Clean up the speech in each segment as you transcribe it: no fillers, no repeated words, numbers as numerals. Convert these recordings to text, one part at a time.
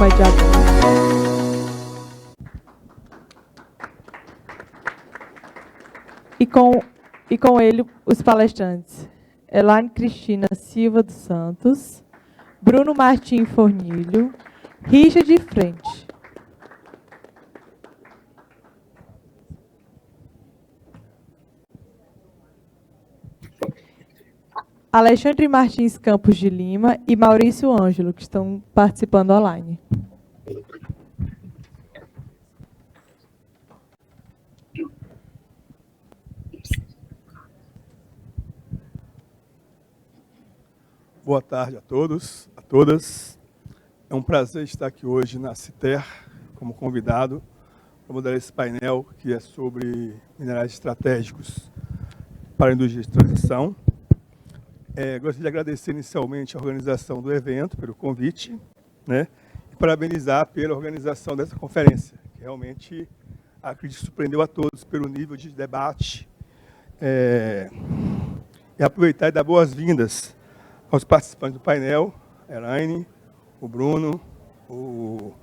Dilma de Abreu. E com ele, os palestrantes: Elaine Cristina Silva dos Santos, Bruno Martim Fornilho, Richard Frente. Alexandre Martins Campos de Lima e Maurício Ângelo, que estão participando online. Boa tarde a todos, a todas. É um prazer estar aqui hoje na CITER como convidado para moderar esse painel que é sobre minerais estratégicos para a indústria de transição. Gostaria de agradecer inicialmente a organização do evento pelo convite, né, e parabenizar pela organização dessa conferência, que realmente acredito que surpreendeu a todos pelo nível de debate, e aproveitar e dar boas-vindas aos participantes do painel, a Elaine, o Bruno, o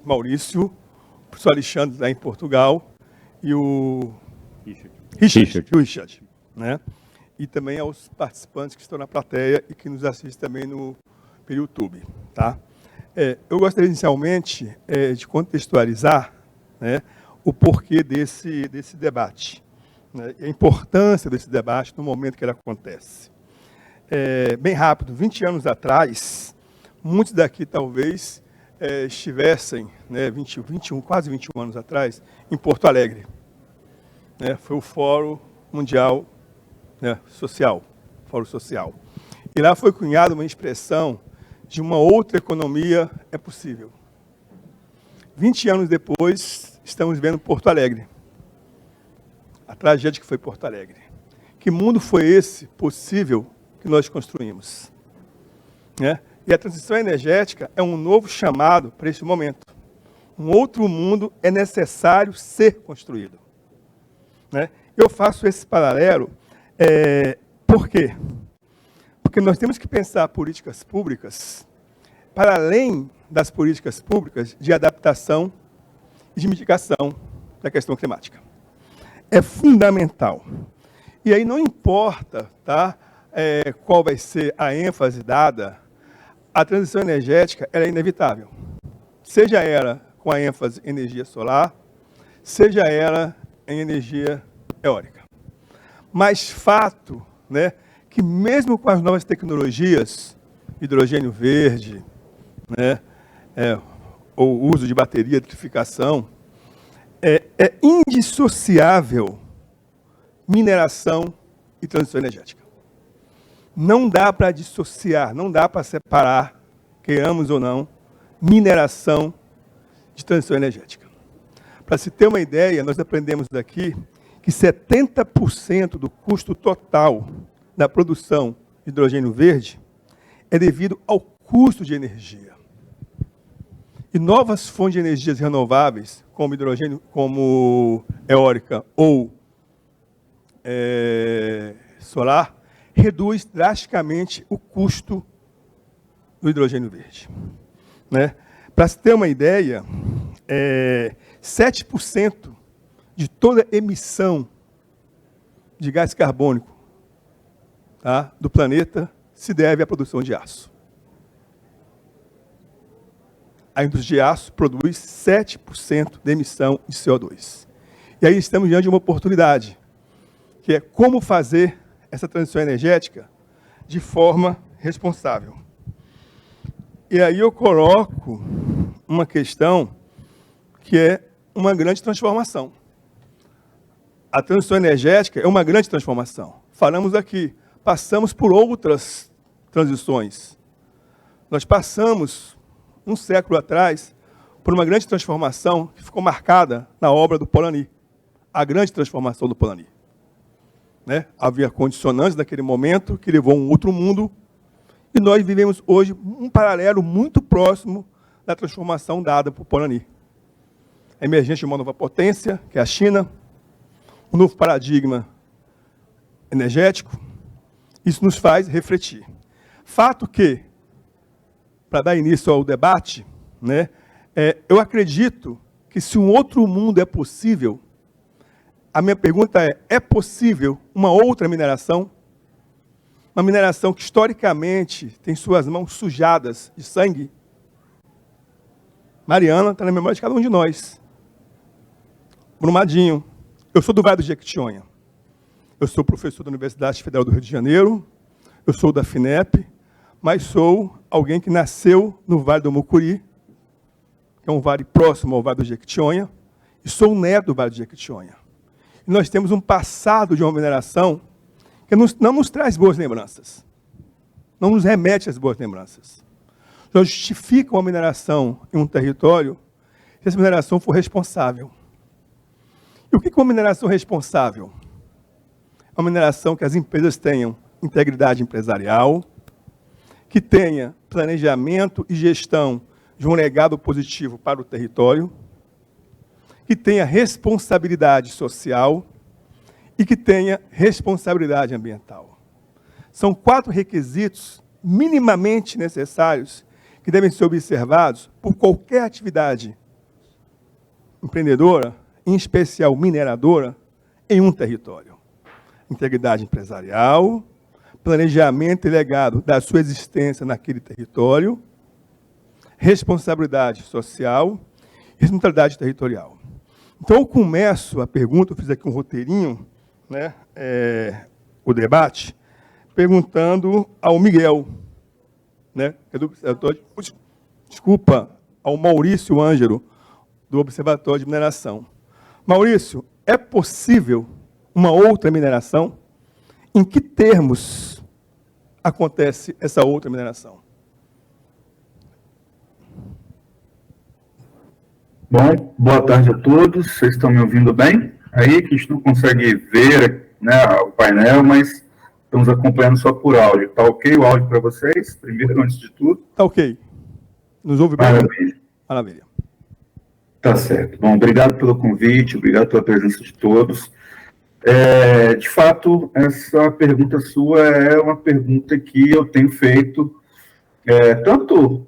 Maurício, o professor Alexandre, lá em Portugal, e o Richard, né? E também aos participantes que estão na plateia e que nos assistem também no YouTube. Tá? Eu gostaria inicialmente de contextualizar, né, o porquê desse debate, né, e a importância desse debate no momento que ele acontece. Bem rápido, 20 anos atrás, muitos daqui talvez estivessem, né, quase 21 anos atrás, em Porto Alegre. Né, foi o Fórum Mundial, né, Social, Fórum Social. E lá foi cunhada uma expressão de uma outra economia é possível. 20 anos depois, estamos vendo Porto Alegre. A tragédia que foi Porto Alegre. Que mundo foi esse possível que nós construímos? Né? E a transição energética é um novo chamado para esse momento. Um outro mundo é necessário ser construído. Né? Eu faço esse paralelo, por quê? Porque nós temos que pensar políticas públicas para além das políticas públicas de adaptação e de mitigação da questão climática. É fundamental. E aí não importa, tá, qual vai ser a ênfase dada, a transição energética ela é inevitável. Seja ela com a ênfase em energia solar, seja ela em energia eólica. Mas fato, né, que mesmo com as novas tecnologias, hidrogênio verde, né, ou uso de bateria, eletrificação, é indissociável mineração e transição energética. Não dá para dissociar, não dá para separar, queiramos ou não, mineração de transição energética. Para se ter uma ideia, nós aprendemos aqui que 70% do custo total da produção de hidrogênio verde é devido ao custo de energia. E novas fontes de energias renováveis, como hidrogênio, como eólica ou solar, reduz drasticamente o custo do hidrogênio verde. Né? Para se ter uma ideia, 7% de toda emissão de gás carbônico, tá, do planeta se deve à produção de aço. A indústria de aço produz 7% da emissão de CO2. E aí estamos diante de uma oportunidade, que é como fazer essa transição energética de forma responsável. E aí eu coloco uma questão que é uma grande transformação. A transição energética é uma grande transformação. Falamos aqui, passamos por outras transições. Nós passamos, um século atrás, por uma grande transformação que ficou marcada na obra do Polanyi, a grande transformação do Polanyi. Né? Havia condicionantes naquele momento que levou a um outro mundo, e nós vivemos hoje um paralelo muito próximo da transformação dada por Polanyi. A emergência de uma nova potência, que é a China, um novo paradigma energético, isso nos faz refletir. Fato que para dar início ao debate, né, eu acredito que se um outro mundo é possível, a minha pergunta é possível uma outra mineração? Uma mineração que historicamente tem suas mãos sujadas de sangue? Mariana está na memória de cada um de nós. Brumadinho. Eu sou do Vale do Jequitinhonha. Eu sou professor da Universidade Federal do Rio de Janeiro. Eu sou da FINEP, mas sou alguém que nasceu no Vale do Mucuri, que é um vale próximo ao Vale do Jequitinhonha, e sou neto do Vale do Jequitinhonha. E nós temos um passado de uma mineração que não nos traz boas lembranças, não nos remete às boas lembranças. Só justifica uma mineração em um território se essa mineração for responsável. E o que é uma mineração responsável? É uma mineração que as empresas tenham integridade empresarial, que tenha planejamento e gestão de um legado positivo para o território, que tenha responsabilidade social e que tenha responsabilidade ambiental. São 4 requisitos minimamente necessários que devem ser observados por qualquer atividade empreendedora, em especial mineradora, em um território. Integridade empresarial, planejamento e legado da sua existência naquele território, responsabilidade social e responsabilidade territorial. Então, eu começo a pergunta, eu fiz aqui um roteirinho, né, o debate, perguntando ao Miguel, né, ao Maurício Ângelo, do Observatório de Mineração. Maurício, é possível uma outra mineração? Em que termos acontece essa outra mineração? Bom, boa tarde a todos. Vocês estão me ouvindo bem? Aí que a gente não consegue ver, né, o painel, mas estamos acompanhando só por áudio. Tá ok o áudio para vocês? Primeiro, antes de tudo. Tá ok. Nos ouve bem? Maravilha. Maravilha. Tá certo. Bom, obrigado pelo convite, obrigado pela presença de todos. De fato, essa pergunta sua é uma pergunta que eu tenho feito tanto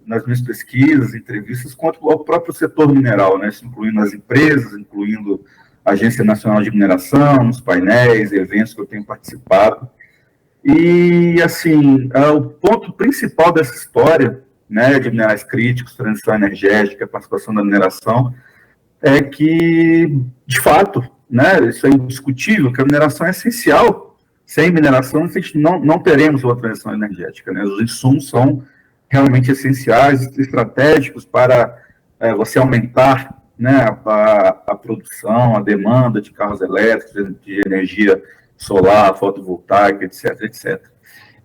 nas minhas pesquisas, entrevistas, quanto ao próprio setor mineral, né? Isso incluindo as empresas, incluindo a Agência Nacional de Mineração, os painéis, eventos que eu tenho participado. E, assim, o ponto principal dessa história, né, de minerais críticos, transição energética, participação da mineração, é que, de fato, né, isso é indiscutível, que a mineração é essencial. Sem mineração, a gente não teremos uma transição energética, né? Os insumos são realmente essenciais, estratégicos para você aumentar, né, a produção, a demanda de carros elétricos, de energia solar, fotovoltaica, etc, etc.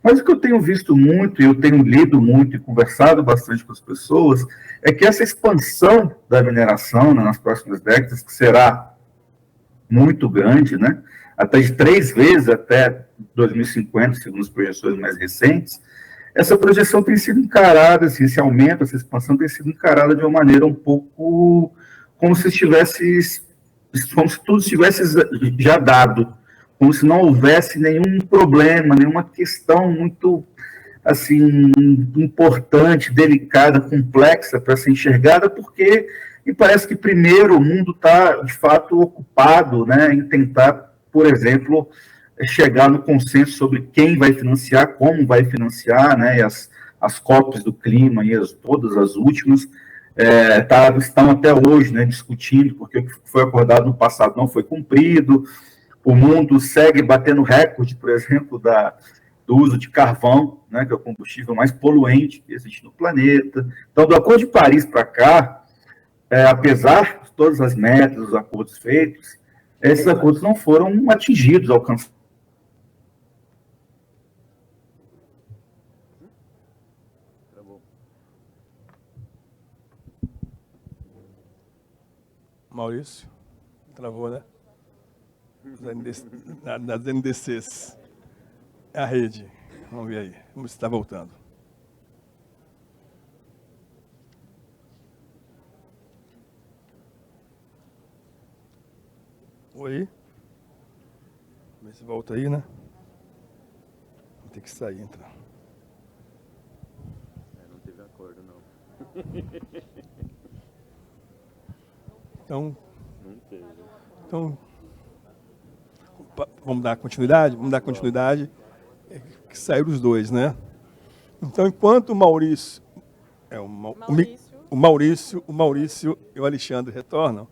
Mas o que eu tenho visto muito, e eu tenho lido muito e conversado bastante com as pessoas, é que essa expansão da mineração, né, nas próximas décadas, que será muito grande, né, até de 3 vezes até 2050, segundo as projeções mais recentes, essa projeção tem sido encarada, assim, esse aumento, essa expansão tem sido encarada de uma maneira um pouco como se tudo estivesse já dado, como se não houvesse nenhum problema, nenhuma questão muito, assim, importante, delicada, complexa para ser enxergada, porque me parece que primeiro o mundo está, de fato, ocupado, né, em tentar, por exemplo, chegar no consenso sobre quem vai financiar, como vai financiar, né, e as COPs do clima, e todas as últimas, estão até hoje, né, discutindo, porque o que foi acordado no passado não foi cumprido, o mundo segue batendo recorde, por exemplo, do uso de carvão, né, que é o combustível mais poluente que existe no planeta. Então, do Acordo de Paris para cá, apesar de todas as metas, os acordos feitos, esses acordos não foram atingidos, alcançados. Maurício, travou, né? Das NDCs. É a rede. Vamos ver aí. Vamos ver se está voltando. Oi? Vamos ver se volta aí, né? Vou ter que sair, entrar. Então, vamos dar continuidade? Vamos dar continuidade, que saíram os dois, né? Então, enquanto o Maurício e o Alexandre retornam,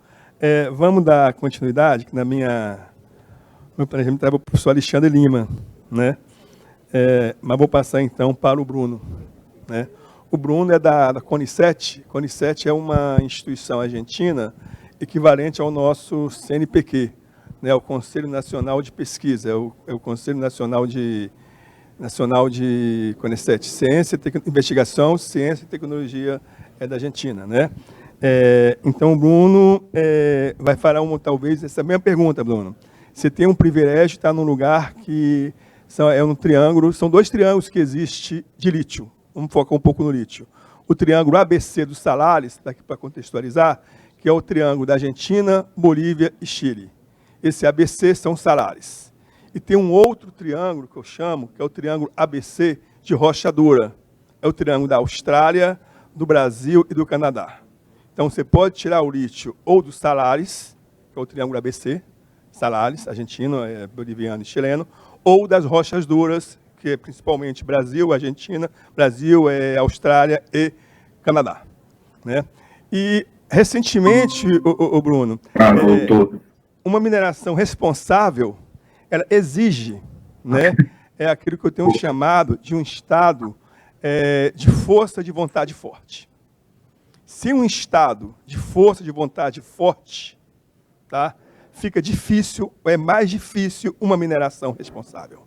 vamos dar continuidade, que no meu planejamento estava o professor Alexandre Lima, né? Mas vou passar então para o Bruno, né? O Bruno é da CONICET. CONICET é uma instituição argentina equivalente ao nosso CNPq, né? O Conselho Nacional de Pesquisa, é o Conselho Nacional de CONICET, Investigação, Ciência e Tecnologia da Argentina, né? Então o Bruno vai falar talvez essa mesma pergunta, Bruno. Você tem um privilégio de estar num lugar que é um triângulo, são dois triângulos que existem de lítio. Vamos focar um pouco no lítio. O triângulo ABC dos salares, daqui para contextualizar, que é o triângulo da Argentina, Bolívia e Chile. Esse ABC são salares. E tem um outro triângulo que eu chamo, que é o triângulo ABC de rocha dura. É o triângulo da Austrália, do Brasil e do Canadá. Então você pode tirar o lítio ou dos salares, que é o triângulo ABC, salares, argentino, boliviano e chileno, ou das rochas duras, que é principalmente Brasil, Argentina, Austrália e Canadá, né? E recentemente, o Bruno, uma mineração responsável, ela exige, né, aquilo que eu tenho chamado de um estado de força de vontade forte. Se um estado de força de vontade forte, tá, fica difícil, é mais difícil uma mineração responsável.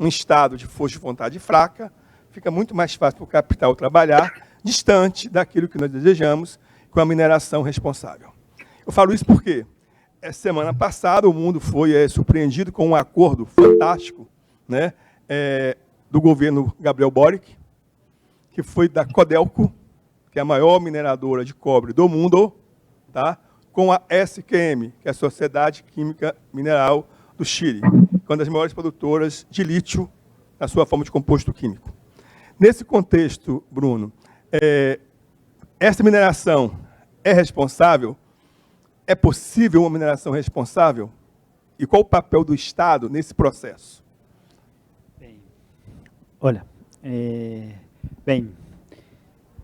Um estado de força de vontade fraca, fica muito mais fácil para o capital trabalhar distante daquilo que nós desejamos com a mineração responsável. Eu falo isso porque semana passada o mundo foi surpreendido com um acordo fantástico, né, do governo Gabriel Boric, que foi da Codelco, que é a maior mineradora de cobre do mundo, tá, com a SQM, que é a Sociedade Química Mineral do Chile, uma das maiores produtoras de lítio na sua forma de composto químico. Nesse contexto, Bruno, essa mineração é responsável? É possível uma mineração responsável? E qual o papel do Estado nesse processo? Olá. Bem,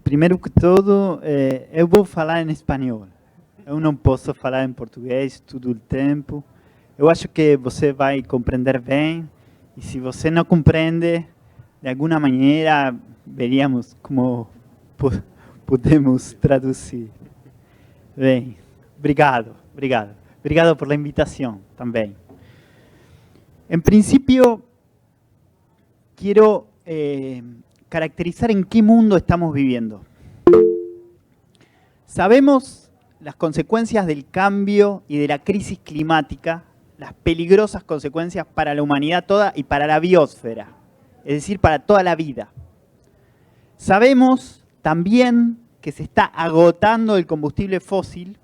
primeiro que tudo, eu vou falar em espanhol. Eu não posso falar em português todo o tempo. Eu acho que você vai compreender bem. E se você não compreende, de alguma maneira, veríamos como podemos traduzir. Bem, obrigado. Obrigado por la invitación también. En principio, quiero caracterizar en qué mundo estamos viviendo. Sabemos las consecuencias del cambio y de la crisis climática, las peligrosas consecuencias para la humanidad toda y para la biosfera, es decir, para toda la vida. Sabemos también que se está agotando el combustible fósil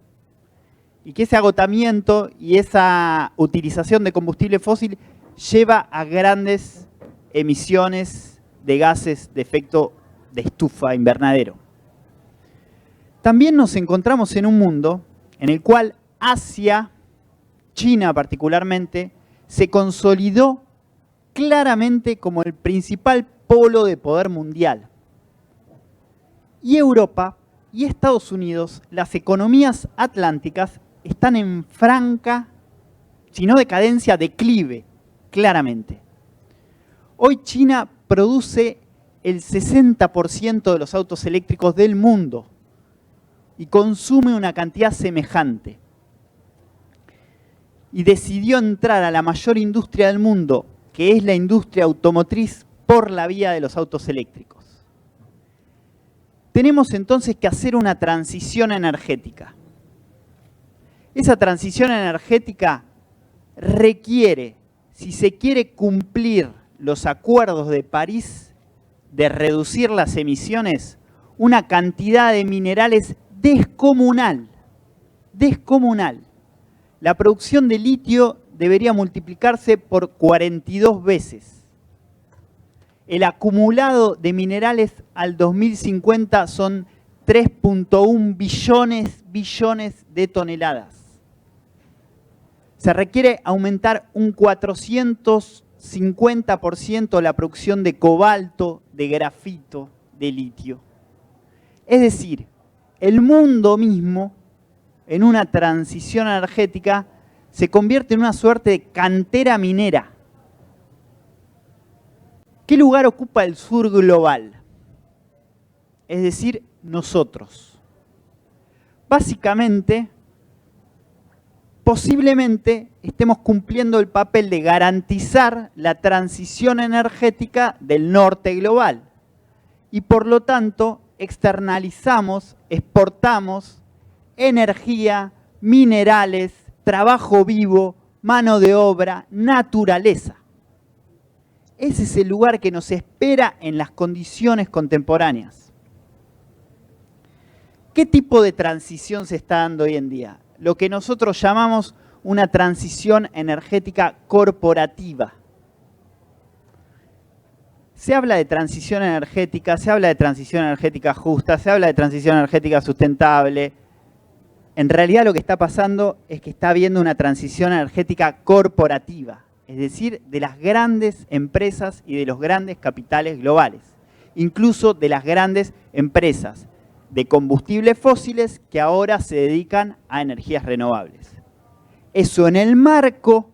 y que ese agotamiento y esa utilización de combustible fósil lleva a grandes emisiones de gases de efecto de estufa invernadero. También nos encontramos en un mundo en el cual Asia, China particularmente, se consolidó claramente como el principal polo de poder mundial. Y Europa y Estados Unidos, las economías atlánticas, están en franca, si no decadencia, declive, claramente. Hoy China produce el 60% de los autos eléctricos del mundo y consume una cantidad semejante. Y decidió entrar a la mayor industria del mundo, que es la industria automotriz, por la vía de los autos eléctricos. Tenemos entonces que hacer una transición energética. Esa transición energética requiere, si se quiere cumplir los acuerdos de París de reducir las emisiones, una cantidad de minerales descomunal. La producción de litio debería multiplicarse por 42 veces. El acumulado de minerales al 2050 son 3.1 billones de toneladas. Se requiere aumentar un 450% la producción de cobalto, de grafito, de litio. Es decir, el mundo mismo, en una transición energética, se convierte en una suerte de cantera minera. ¿Qué lugar ocupa el sur global? Es decir, nosotros. Básicamente, posiblemente estemos cumpliendo el papel de garantizar la transición energética del norte global. Y por lo tanto, externalizamos, exportamos energía, minerales, trabajo vivo, mano de obra, naturaleza. Ese es el lugar que nos espera en las condiciones contemporáneas. ¿Qué tipo de transición se está dando hoy en día? Lo que nosotros llamamos una transición energética corporativa. Se habla de transición energética, se habla de transición energética justa, se habla de transición energética sustentable. En realidad lo que está pasando es que está habiendo una transición energética corporativa, es decir, de las grandes empresas y de los grandes capitales globales, incluso de las grandes empresas de combustibles fósiles que ahora se dedican a energías renovables. Eso en el marco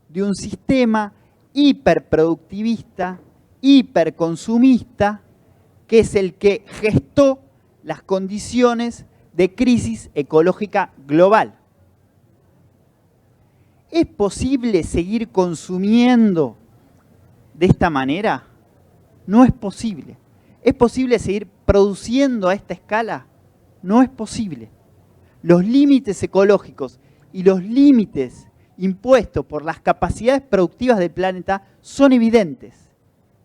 de un sistema hiperproductivista, hiperconsumista, que es el que gestó las condiciones de crisis ecológica global. ¿Es posible seguir consumiendo de esta manera? No es posible. ¿Es posible seguir produciendo a esta escala? No es posible. Los límites ecológicos y los límites impuestos por las capacidades productivas del planeta son evidentes.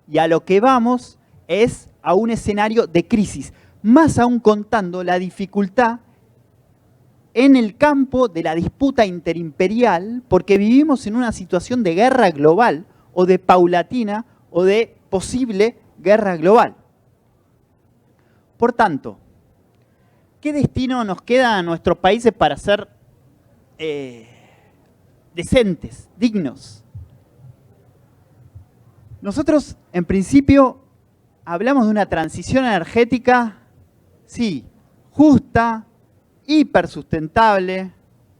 Y a lo que vamos es a un escenario de crisis, más aún contando la dificultad en el campo de la disputa interimperial, porque vivimos en una situación de guerra global, o de paulatina, o de posible guerra global. Por tanto, ¿qué destino nos queda a nuestros países para ser decentes, dignos? Nosotros, en principio, hablamos de una transición energética, sí, justa, hipersustentable,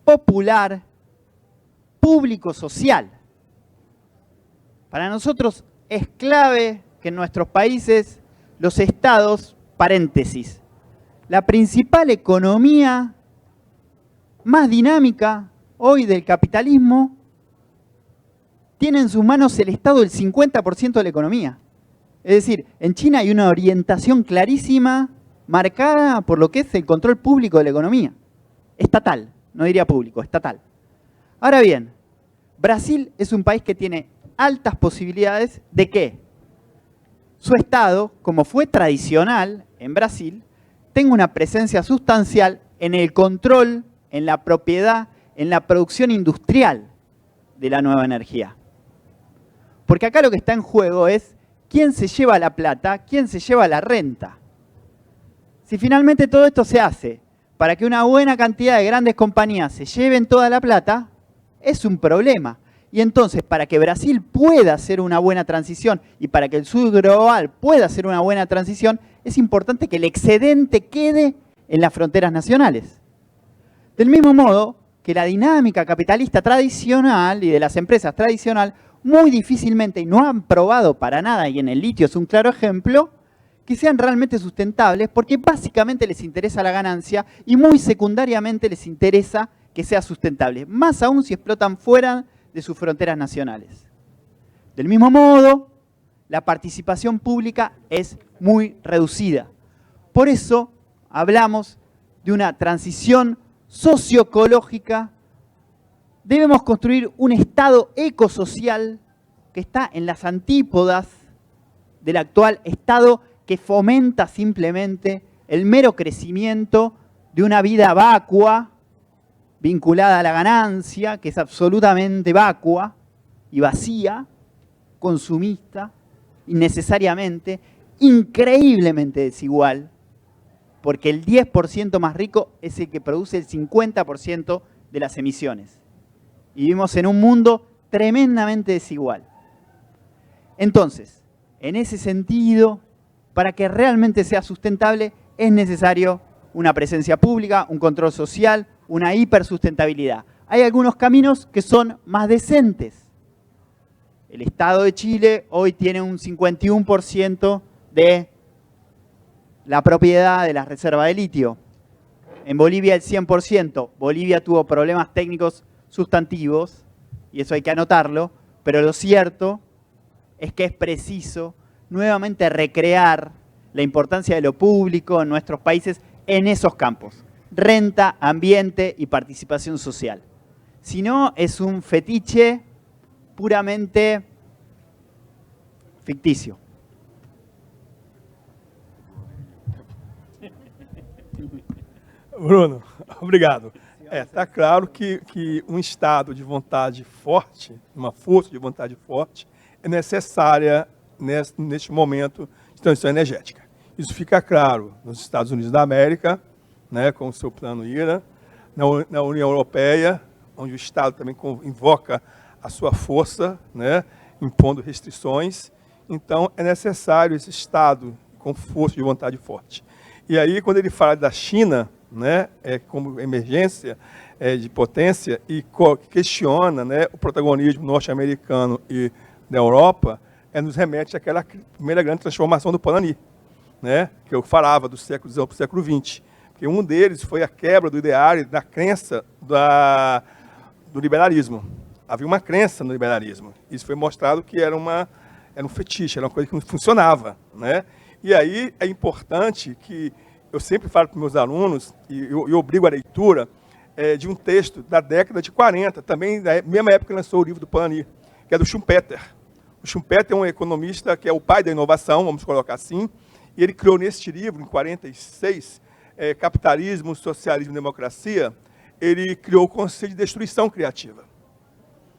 popular, público-social. Para nosotros es clave que en nuestros países los estados, paréntesis, la principal economía más dinámica hoy del capitalismo, tiene en sus manos el Estado el 50% de la economía. Es decir, en China hay una orientación clarísima, marcada por lo que es el control público de la economía. Estatal, no diría público, estatal. Ahora bien, Brasil es un país que tiene altas posibilidades de que su Estado, como fue tradicional en Brasil, tenga una presencia sustancial en el control, en la propiedad, en la producción industrial de la nueva energía. Porque acá lo que está en juego es quién se lleva la plata, quién se lleva la renta. Si finalmente todo esto se hace para que una buena cantidad de grandes compañías se lleven toda la plata, es un problema. Y entonces, para que Brasil pueda hacer una buena transición y para que el sur global pueda hacer una buena transición, es importante que el excedente quede en las fronteras nacionales. Del mismo modo que la dinámica capitalista tradicional y de las empresas tradicionales muy difícilmente, y no han probado para nada, y en el litio es un claro ejemplo, que sean realmente sustentables, porque básicamente les interesa la ganancia y muy secundariamente les interesa que sea sustentable, más aún si explotan fuera de sus fronteras nacionales. Del mismo modo, la participación pública es muy reducida. Por eso hablamos de una transición socioecológica. Debemos construir un Estado ecosocial que está en las antípodas del actual Estado que fomenta simplemente el mero crecimiento de una vida vacua, vinculada a la ganancia, que es absolutamente vacua y vacía, consumista, innecesariamente, increíblemente desigual, porque el 10% más rico es el que produce el 50% de las emisiones. Y vivimos en un mundo tremendamente desigual. Entonces, en ese sentido, para que realmente sea sustentable, es necesario una presencia pública, un control social, una hipersustentabilidad. Hay algunos caminos que son más decentes. El Estado de Chile hoy tiene un 51% de la propiedad de la reserva de litio. En Bolivia el 100%. Bolivia tuvo problemas técnicos sustantivos, y eso hay que anotarlo, pero lo cierto es que es preciso nuevamente recrear la importancia de lo público en nuestros países en esos campos. Renta, ambiente y participación social. Si no, es un fetiche puramente ficticio. Bruno, obrigado. Está claro que estado de vontade forte, uma força de vontade forte, é necessária neste momento de transição energética. Isso fica claro nos Estados Unidos da América, né, com o seu plano IRA, na União Europeia, onde o Estado também invoca a sua força, né, impondo restrições. Então, é necessário esse Estado com força de vontade forte. E aí, quando ele fala da China, né, como emergência de potência, e questiona, né, o protagonismo norte-americano e da Europa, nos remete àquela primeira grande transformação do Polanyi, né, que eu falava do século XIX para o século XX. Porque um deles foi a quebra do ideário, da crença do liberalismo. Havia uma crença no liberalismo. Isso foi mostrado que era um fetiche, era uma coisa que não funcionava, né? E aí é importante que eu sempre falo para os meus alunos, e eu obrigo a leitura, de um texto da década de 40, também na mesma época que lançou o livro do Polanyi, que é do Schumpeter. O Schumpeter é um economista que é o pai da inovação, vamos colocar assim, e ele criou neste livro, em 46, Capitalismo, Socialismo e Democracia, ele criou o conceito de destruição criativa,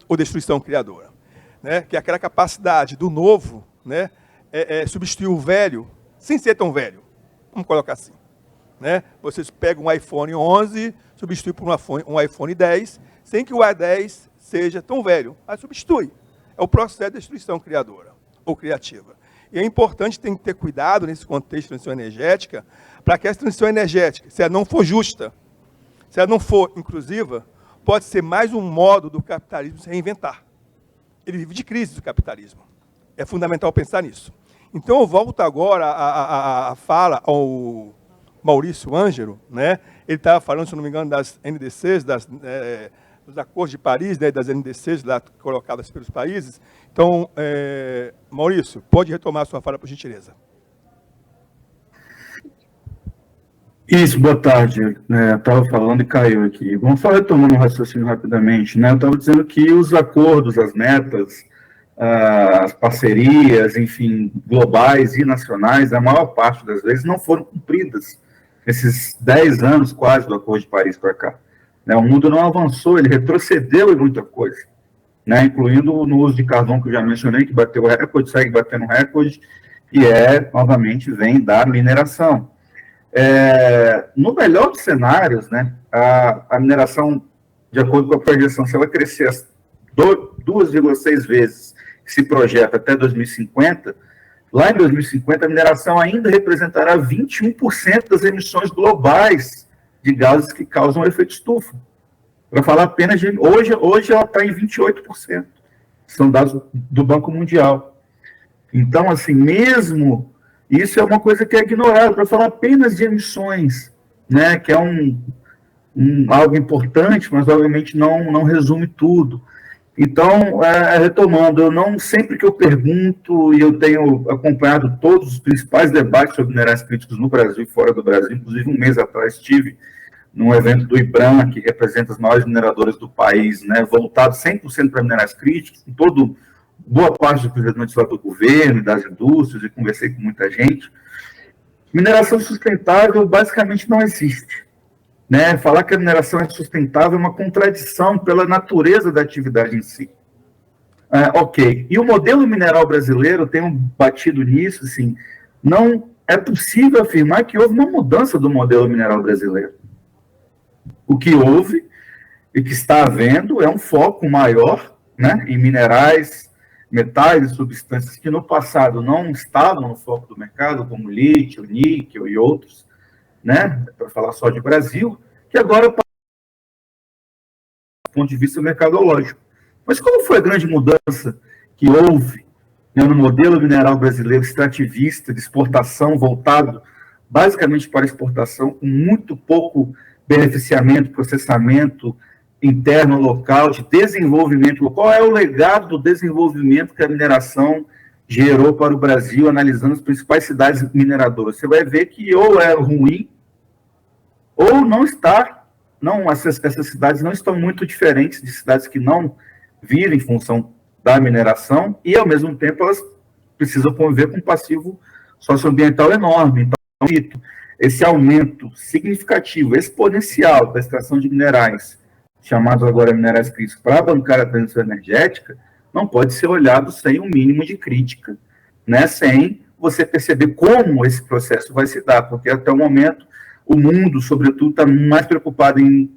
ou destruição criadora, né? Que é aquela capacidade do novo, né, substituir o velho, sem ser tão velho, vamos colocar assim. Né? Vocês pegam um iPhone 11, substitui por um iPhone 10, sem que o A10 seja tão velho, mas substitui. É o processo de destruição criadora, ou criativa. E é importante ter cuidado nesse contexto de transição energética, para que essa transição energética, se ela não for justa, se ela não for inclusiva, pode ser mais um modo do capitalismo se reinventar. Ele vive de crise do capitalismo. É fundamental pensar nisso. Então, eu volto agora a fala ao Maurício Ângelo, né? Ele estava falando, se não me engano, das NDCs, dos acordos de Paris, né, das NDCs lá colocadas pelos países. Então, Maurício, pode retomar a sua fala, por gentileza. Isso, boa tarde. Estava falando e caiu aqui. Vamos só retomando o raciocínio rapidamente. Né? Eu estava dizendo que os acordos, as metas, as parcerias, enfim, globais e nacionais, a maior parte das vezes não foram cumpridas nesses 10 anos quase do Acordo de Paris para cá. Né? O mundo não avançou, ele retrocedeu em muita coisa, né? Incluindo no uso de carvão, que eu já mencionei, que bateu recorde, segue batendo recorde, e novamente, vem da mineração. No melhor dos cenários, né, a mineração, de acordo com a projeção, se ela crescer 2,6 vezes que se projeta até 2050, lá em 2050 a mineração ainda representará 21% das emissões globais de gases que causam efeito estufa. Para falar apenas de... Hoje ela está em 28%. São dados do Banco Mundial. Então, assim, mesmo... Isso é uma coisa que é ignorada, para falar apenas de emissões, né, que é algo importante, mas obviamente não resume tudo. Então, retomando, sempre que eu pergunto, e eu tenho acompanhado todos os principais debates sobre minerais críticos no Brasil e fora do Brasil, inclusive um mês atrás estive num evento do IBRAM, que representa as maiores mineradoras do país, né, voltado 100% para minerais críticos, com boa parte do presidente do governo e das indústrias, e conversei com muita gente. Mineração sustentável basicamente não existe. Né? Falar que a mineração é sustentável é uma contradição pela natureza da atividade em si. Ok. E o modelo mineral brasileiro, tenho batido nisso, assim, não é possível afirmar que houve uma mudança do modelo mineral brasileiro. O que houve e que está havendo é um foco maior, né, em minerais, metais e substâncias que no passado não estavam no foco do mercado, como lítio, níquel e outros, né, para falar só de Brasil, que agora, do ponto de vista mercadológico. Mas qual foi a grande mudança que houve, né, no modelo mineral brasileiro extrativista, de exportação, voltado basicamente para exportação, com muito pouco beneficiamento, processamento interno local, de desenvolvimento? Qual é o legado do desenvolvimento que a mineração gerou para o Brasil, analisando as principais cidades mineradoras? Você vai ver que ou é ruim, ou não está, essas cidades não estão muito diferentes de cidades que não viram em função da mineração, e ao mesmo tempo elas precisam conviver com um passivo socioambiental enorme. Então, esse aumento significativo, exponencial da extração de minerais, chamados agora minerais críticos, para bancar a transição energética, não pode ser olhado sem um mínimo de crítica, né? Sem você perceber como esse processo vai se dar, porque até o momento o mundo, sobretudo, está mais preocupado em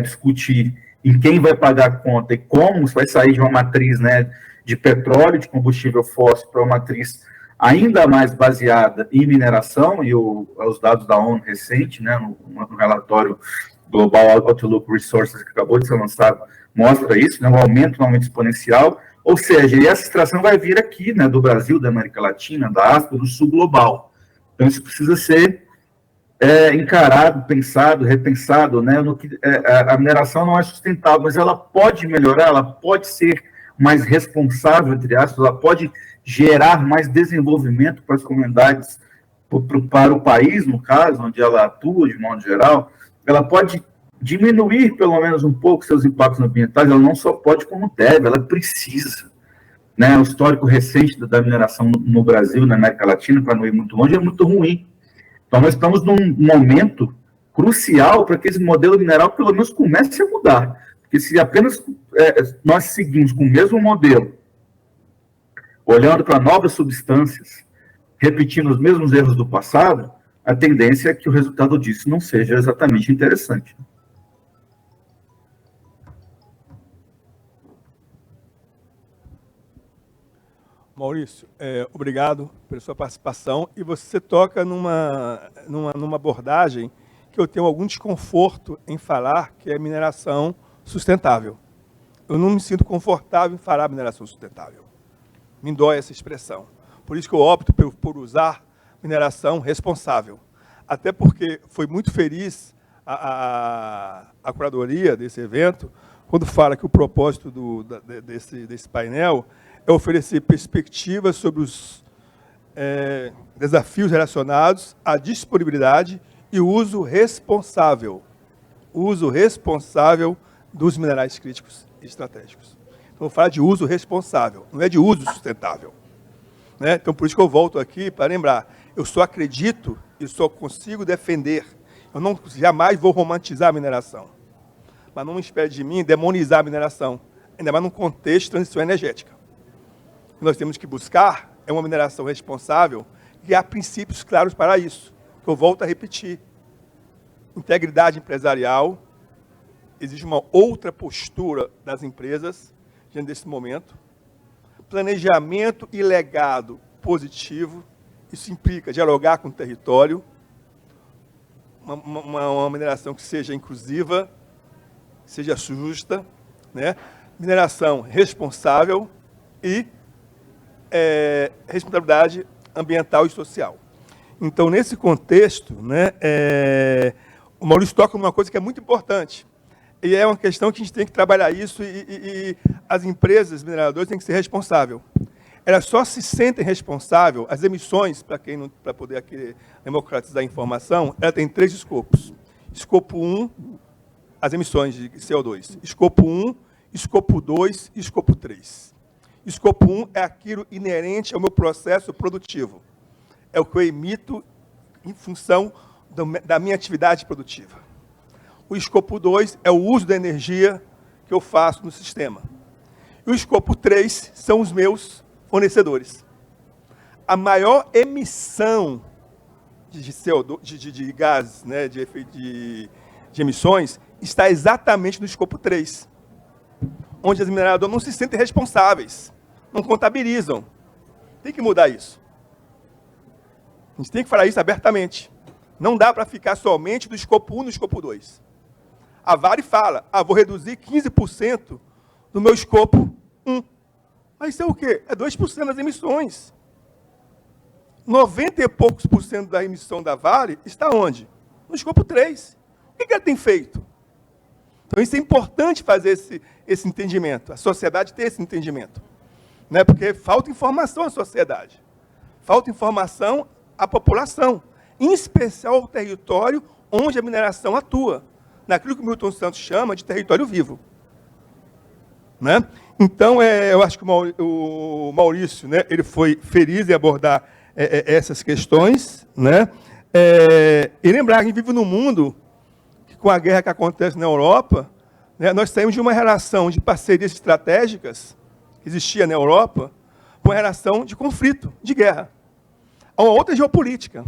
discutir em quem vai pagar a conta e como vai sair de uma matriz, né, de petróleo, de combustível fóssil, para uma matriz ainda mais baseada em mineração, e os dados da ONU recente, né, no relatório Global Outlook Resources, que acabou de ser lançado, mostra isso, né, um aumento exponencial, ou seja, essa extração vai vir aqui, né, do Brasil, da América Latina, da África, do sul global. Então, isso precisa ser encarado, pensado, repensado, né, no que a mineração não é sustentável, mas ela pode melhorar, ela pode ser mais responsável, entre aspas, ela pode gerar mais desenvolvimento para as comunidades, para o país, no caso, onde ela atua, de modo geral. Ela pode diminuir, pelo menos um pouco, seus impactos ambientais. Ela não só pode, como deve, ela precisa. Né? O histórico recente da mineração no Brasil, na América Latina, para não ir muito longe, é muito ruim. Então, nós estamos num momento crucial para que esse modelo mineral, pelo menos, comece a mudar. Porque se apenas nós seguimos com o mesmo modelo, olhando para novas substâncias, repetindo os mesmos erros do passado, a tendência é que o resultado disso não seja exatamente interessante. Maurício, obrigado pela sua participação. E você toca numa abordagem que eu tenho algum desconforto em falar, que é mineração sustentável. Eu não me sinto confortável em falar mineração sustentável. Me dói essa expressão. Por isso que eu opto por usar mineração responsável. Até porque foi muito feliz a curadoria desse evento, quando fala que o propósito desse painel é oferecer perspectivas sobre os desafios relacionados à disponibilidade e uso responsável dos minerais críticos e estratégicos. Então, falar de uso responsável, não é de uso sustentável. Né? Então, por isso que eu volto aqui para lembrar, eu só acredito e só consigo defender, eu jamais vou romantizar a mineração, mas não espere de mim demonizar a mineração, ainda mais num contexto de transição energética. O que nós temos que buscar é uma mineração responsável e há princípios claros para isso, que eu volto a repetir. Integridade empresarial, exige uma outra postura das empresas diante desse momento. Planejamento e legado positivo, isso implica dialogar com o território, uma mineração que seja inclusiva, seja justa, né? Mineração responsável e responsabilidade ambiental e social. Então, nesse contexto, né, o Maurício toca numa coisa que é muito importante, e é uma questão que a gente tem que trabalhar isso, e as empresas mineradoras têm que ser responsáveis. Elas só se sentem responsáveis, as emissões, para poder aqui democratizar a informação, ela tem 3 escopos. Escopo 1, as emissões de CO2. Escopo 1, escopo 2 e escopo 3. Escopo 1 é aquilo inerente ao meu processo produtivo. É o que eu emito em função da minha atividade produtiva. O escopo 2 é o uso da energia que eu faço no sistema. E o escopo 3 são os meus fornecedores. A maior emissão de CO2, de gases, né, de emissões, está exatamente no escopo 3, onde as mineradoras não se sentem responsáveis, não contabilizam. Tem que mudar isso. A gente tem que falar isso abertamente. Não dá para ficar somente do escopo 1 no escopo 2. A Vale fala, vou reduzir 15% do meu escopo 1. Mas isso é o quê? É 2% das emissões. 90 e poucos por cento da emissão da Vale está onde? No escopo 3. O que ela tem feito? Então, isso é importante fazer esse entendimento, a sociedade ter esse entendimento. Né? Porque falta informação à sociedade, falta informação à população, em especial ao território onde a mineração atua, naquilo que o Milton Santos chama de território vivo. Né? Então, eu acho que o Maurício, né, ele foi feliz em abordar essas questões, né? E lembrar que a gente vive num mundo que, com a guerra que acontece na Europa, né, nós saímos de uma relação de parcerias estratégicas que existia na Europa, para uma relação de conflito, de guerra. Há uma outra geopolítica.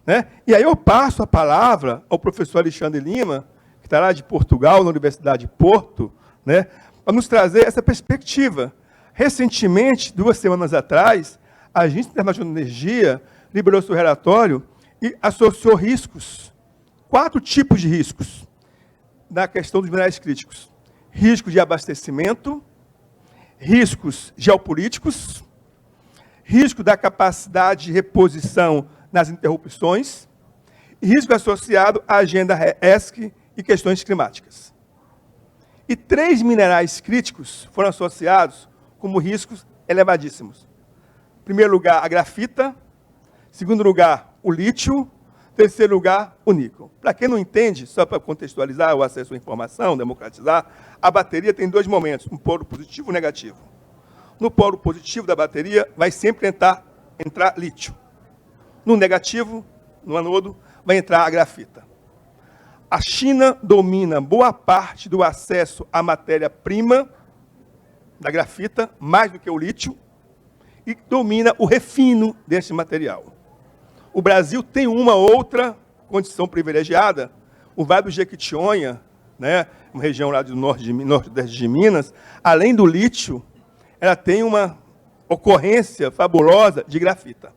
Né? E aí eu passo a palavra ao professor Alexandre Lima, que está lá de Portugal, na Universidade de Porto, né, para nos trazer essa perspectiva. Recentemente, 2 semanas atrás, a Agência Internacional de Energia liberou seu relatório e associou riscos, 4 tipos de riscos, na questão dos minerais críticos. Risco de abastecimento, riscos geopolíticos, risco da capacidade de reposição nas interrupções e risco associado à agenda ESG e questões climáticas. E 3 minerais críticos foram associados como riscos elevadíssimos. Em primeiro lugar, a grafita. Em segundo lugar, o lítio. Em terceiro lugar, o níquel. Para quem não entende, só para contextualizar o acesso à informação, democratizar, a bateria tem 2 momentos, um polo positivo e um negativo. No polo positivo da bateria, vai sempre entrar lítio. No negativo, no anodo, vai entrar a grafita. A China domina boa parte do acesso à matéria-prima da grafita, mais do que o lítio, e domina o refino desse material. O Brasil tem uma outra condição privilegiada, o Vale do Jequitinhonha, né, uma região lá do nordeste de Minas, além do lítio, ela tem uma ocorrência fabulosa de grafita.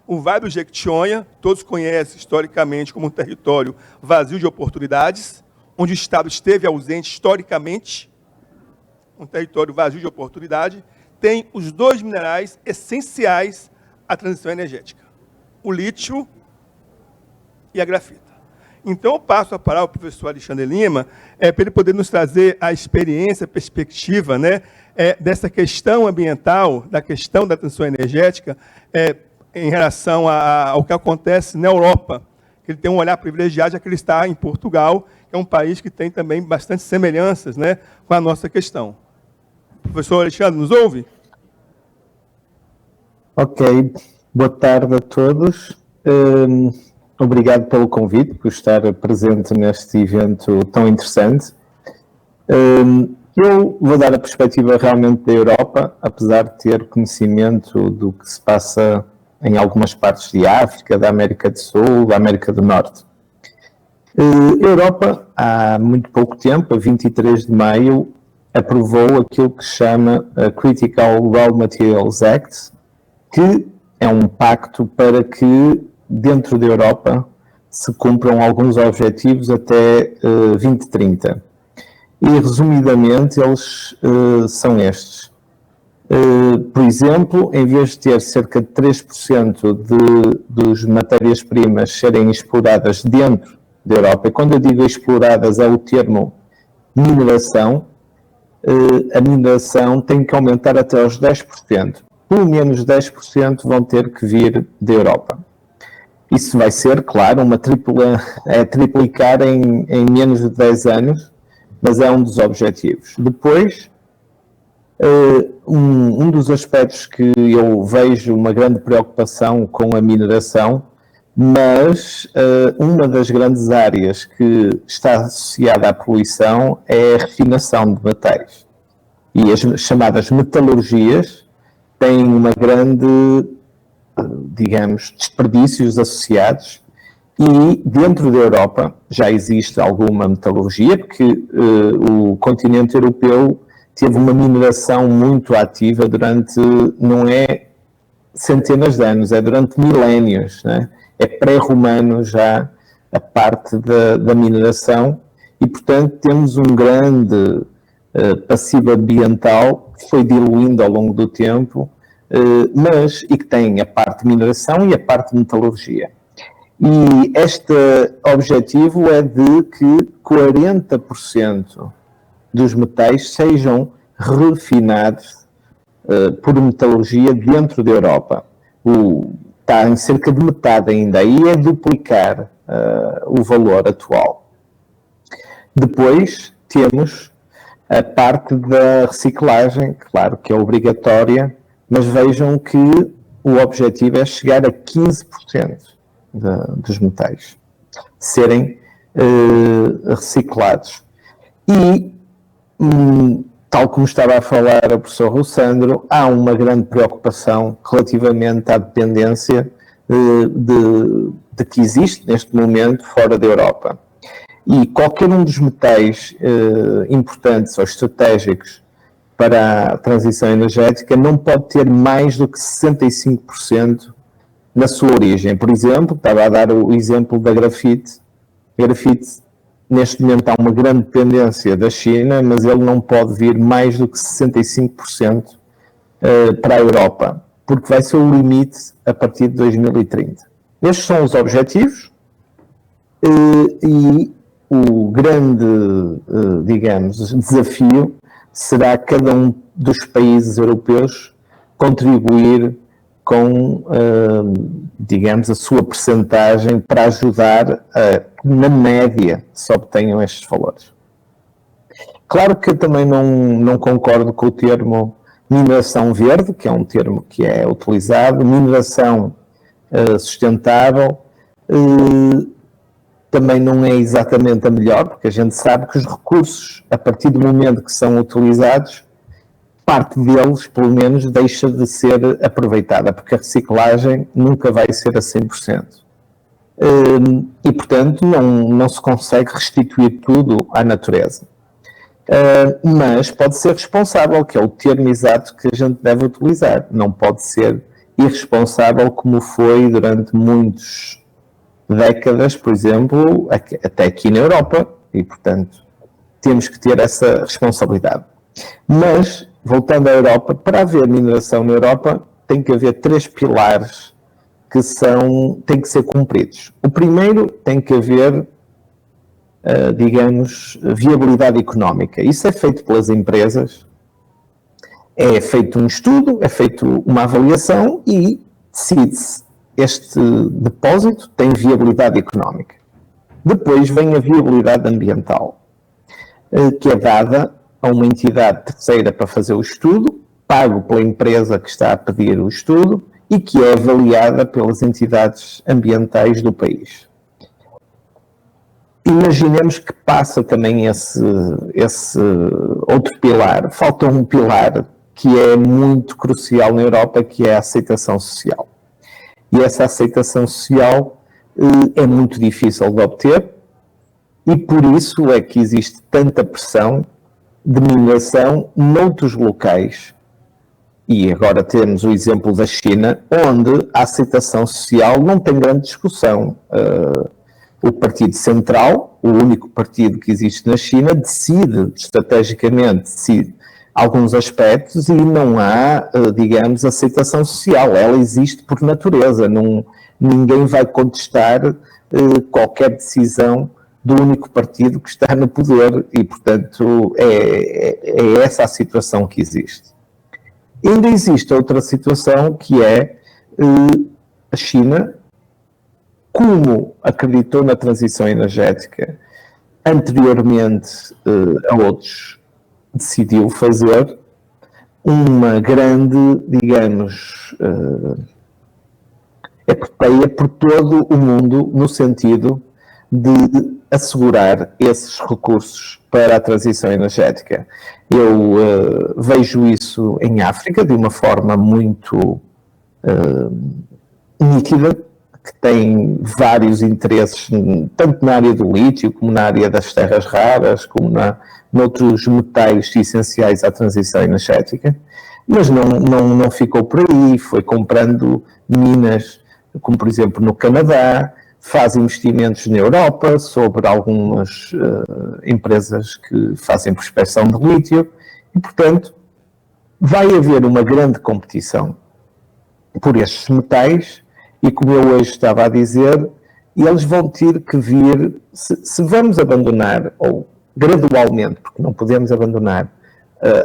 O Vale do Jequitinhonha, todos conhecem historicamente como um território vazio de oportunidades, onde o Estado esteve ausente historicamente, um território vazio de oportunidade, tem os 2 minerais essenciais à transição energética, o lítio e a grafita. Então, eu passo a palavra ao professor Alexandre Lima, para ele poder nos trazer a experiência, a perspectiva, né, dessa questão ambiental, da questão da transição energética, em relação ao que acontece na Europa. Ele tem um olhar privilegiado, já que ele está em Portugal, que é um país que tem também bastante semelhanças, né, com a nossa questão. Professor Alexandre, nos ouve? Ok, boa tarde a todos. Obrigado pelo convite, por estar presente neste evento tão interessante. Eu vou dar a perspectiva realmente da Europa, apesar de ter conhecimento do que se passa em algumas partes de África, da América do Sul, da América do Norte. A Europa, há muito pouco tempo, a 23 de maio, aprovou aquilo que se chama a Critical Raw Materials Act, que é um pacto para que, dentro da Europa, se cumpram alguns objetivos até 2030. E, resumidamente, eles são estes. Por exemplo, em vez de ter cerca de 3% das matérias-primas serem exploradas dentro da Europa, e quando eu digo exploradas é o termo mineração, a mineração tem que aumentar até aos 10%. Pelo menos 10% vão ter que vir da Europa. Isso vai ser, claro, triplicar em menos de 10 anos, mas é um dos objetivos. Depois, um dos aspectos que eu vejo uma grande preocupação com a mineração, mas uma das grandes áreas que está associada à poluição é a refinação de metais. E as chamadas metalurgias têm uma grande digamos, desperdícios associados. E dentro da Europa já existe alguma metalurgia, porque o continente europeu teve uma mineração muito ativa durante, não é centenas de anos, é durante milénios, né? É pré-romano já a parte da mineração e, portanto, temos um grande passivo ambiental que foi diluindo ao longo do tempo, e que tem a parte de mineração e a parte de metalurgia. E este objetivo é de que 40% dos metais sejam refinados por metalurgia dentro da Europa. Está em cerca de metade ainda, aí é duplicar o valor atual. Depois temos a parte da reciclagem, claro que é obrigatória, mas vejam que o objetivo é chegar a 15% dos metais serem reciclados. E, tal como estava a falar o professor Rossandro, há uma grande preocupação relativamente à dependência de que existe neste momento fora da Europa. E qualquer um dos metais importantes ou estratégicos para a transição energética não pode ter mais do que 65% na sua origem. Por exemplo, estava a dar o exemplo da grafite. Grafite, neste momento, há uma grande dependência da China, mas ele não pode vir mais do que 65% para a Europa, porque vai ser o limite a partir de 2030. Estes são os objetivos e o grande, digamos, desafio será cada um dos países europeus contribuir com, digamos, a sua percentagem para ajudar a, na média, se obtenham estes valores. Claro que eu também não concordo com o termo mineração verde, que é um termo que é utilizado, mineração sustentável, também não é exatamente a melhor, porque a gente sabe que os recursos, a partir do momento que são utilizados, parte deles, pelo menos, deixa de ser aproveitada, porque a reciclagem nunca vai ser a 100%. E, portanto, não se consegue restituir tudo à natureza. Mas pode ser responsável, que é o termo exato que a gente deve utilizar. Não pode ser irresponsável, como foi durante muitas décadas, por exemplo, até aqui na Europa, e, portanto, temos que ter essa responsabilidade. Mas, voltando à Europa, para haver mineração na Europa, tem que haver 3 pilares que têm que ser cumpridos. O primeiro, tem que haver, digamos, viabilidade económica. Isso é feito pelas empresas, é feito um estudo, é feito uma avaliação e decide-se este depósito tem viabilidade económica. Depois vem a viabilidade ambiental, que é dada a uma entidade terceira para fazer o estudo, pago pela empresa que está a pedir o estudo e que é avaliada pelas entidades ambientais do país. Imaginemos que passa também esse outro pilar. Falta um pilar que é muito crucial na Europa, que é a aceitação social. E essa aceitação social é muito difícil de obter e por isso é que existe tanta pressão de mineração noutros locais. E agora temos o exemplo da China, onde a aceitação social não tem grande discussão. O Partido Central, o único partido que existe na China, decide estrategicamente alguns aspectos e não há, digamos, aceitação social. Ela existe por natureza. Ninguém vai contestar qualquer decisão do único partido que está no poder e, portanto, é essa a situação que existe. Ainda existe outra situação que é a China, como acreditou na transição energética anteriormente a outros, decidiu fazer uma grande, digamos, epopeia por todo o mundo no sentido de assegurar esses recursos para a transição energética. Eu vejo isso em África de uma forma muito nítida, que tem vários interesses, tanto na área do lítio, como na área das terras raras, como noutros metais essenciais à transição energética, mas não ficou por aí, foi comprando minas, como por exemplo no Canadá, faz investimentos na Europa sobre algumas empresas que fazem prospecção de lítio, e portanto vai haver uma grande competição por estes metais, e como eu hoje estava a dizer, eles vão ter que vir, se vamos abandonar, ou gradualmente, porque não podemos abandonar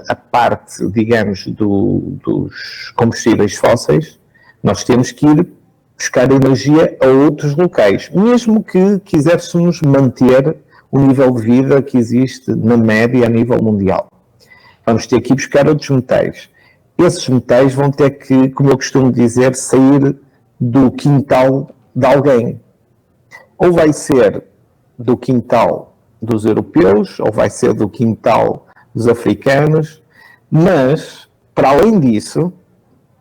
a parte, digamos, dos combustíveis fósseis, nós temos que ir buscar energia a outros locais, mesmo que quiséssemos manter o nível de vida que existe na média a nível mundial. Vamos ter que ir buscar outros metais. Esses metais vão ter que, como eu costumo dizer, sair do quintal de alguém. Ou vai ser do quintal dos europeus, ou vai ser do quintal dos africanos, mas, para além disso,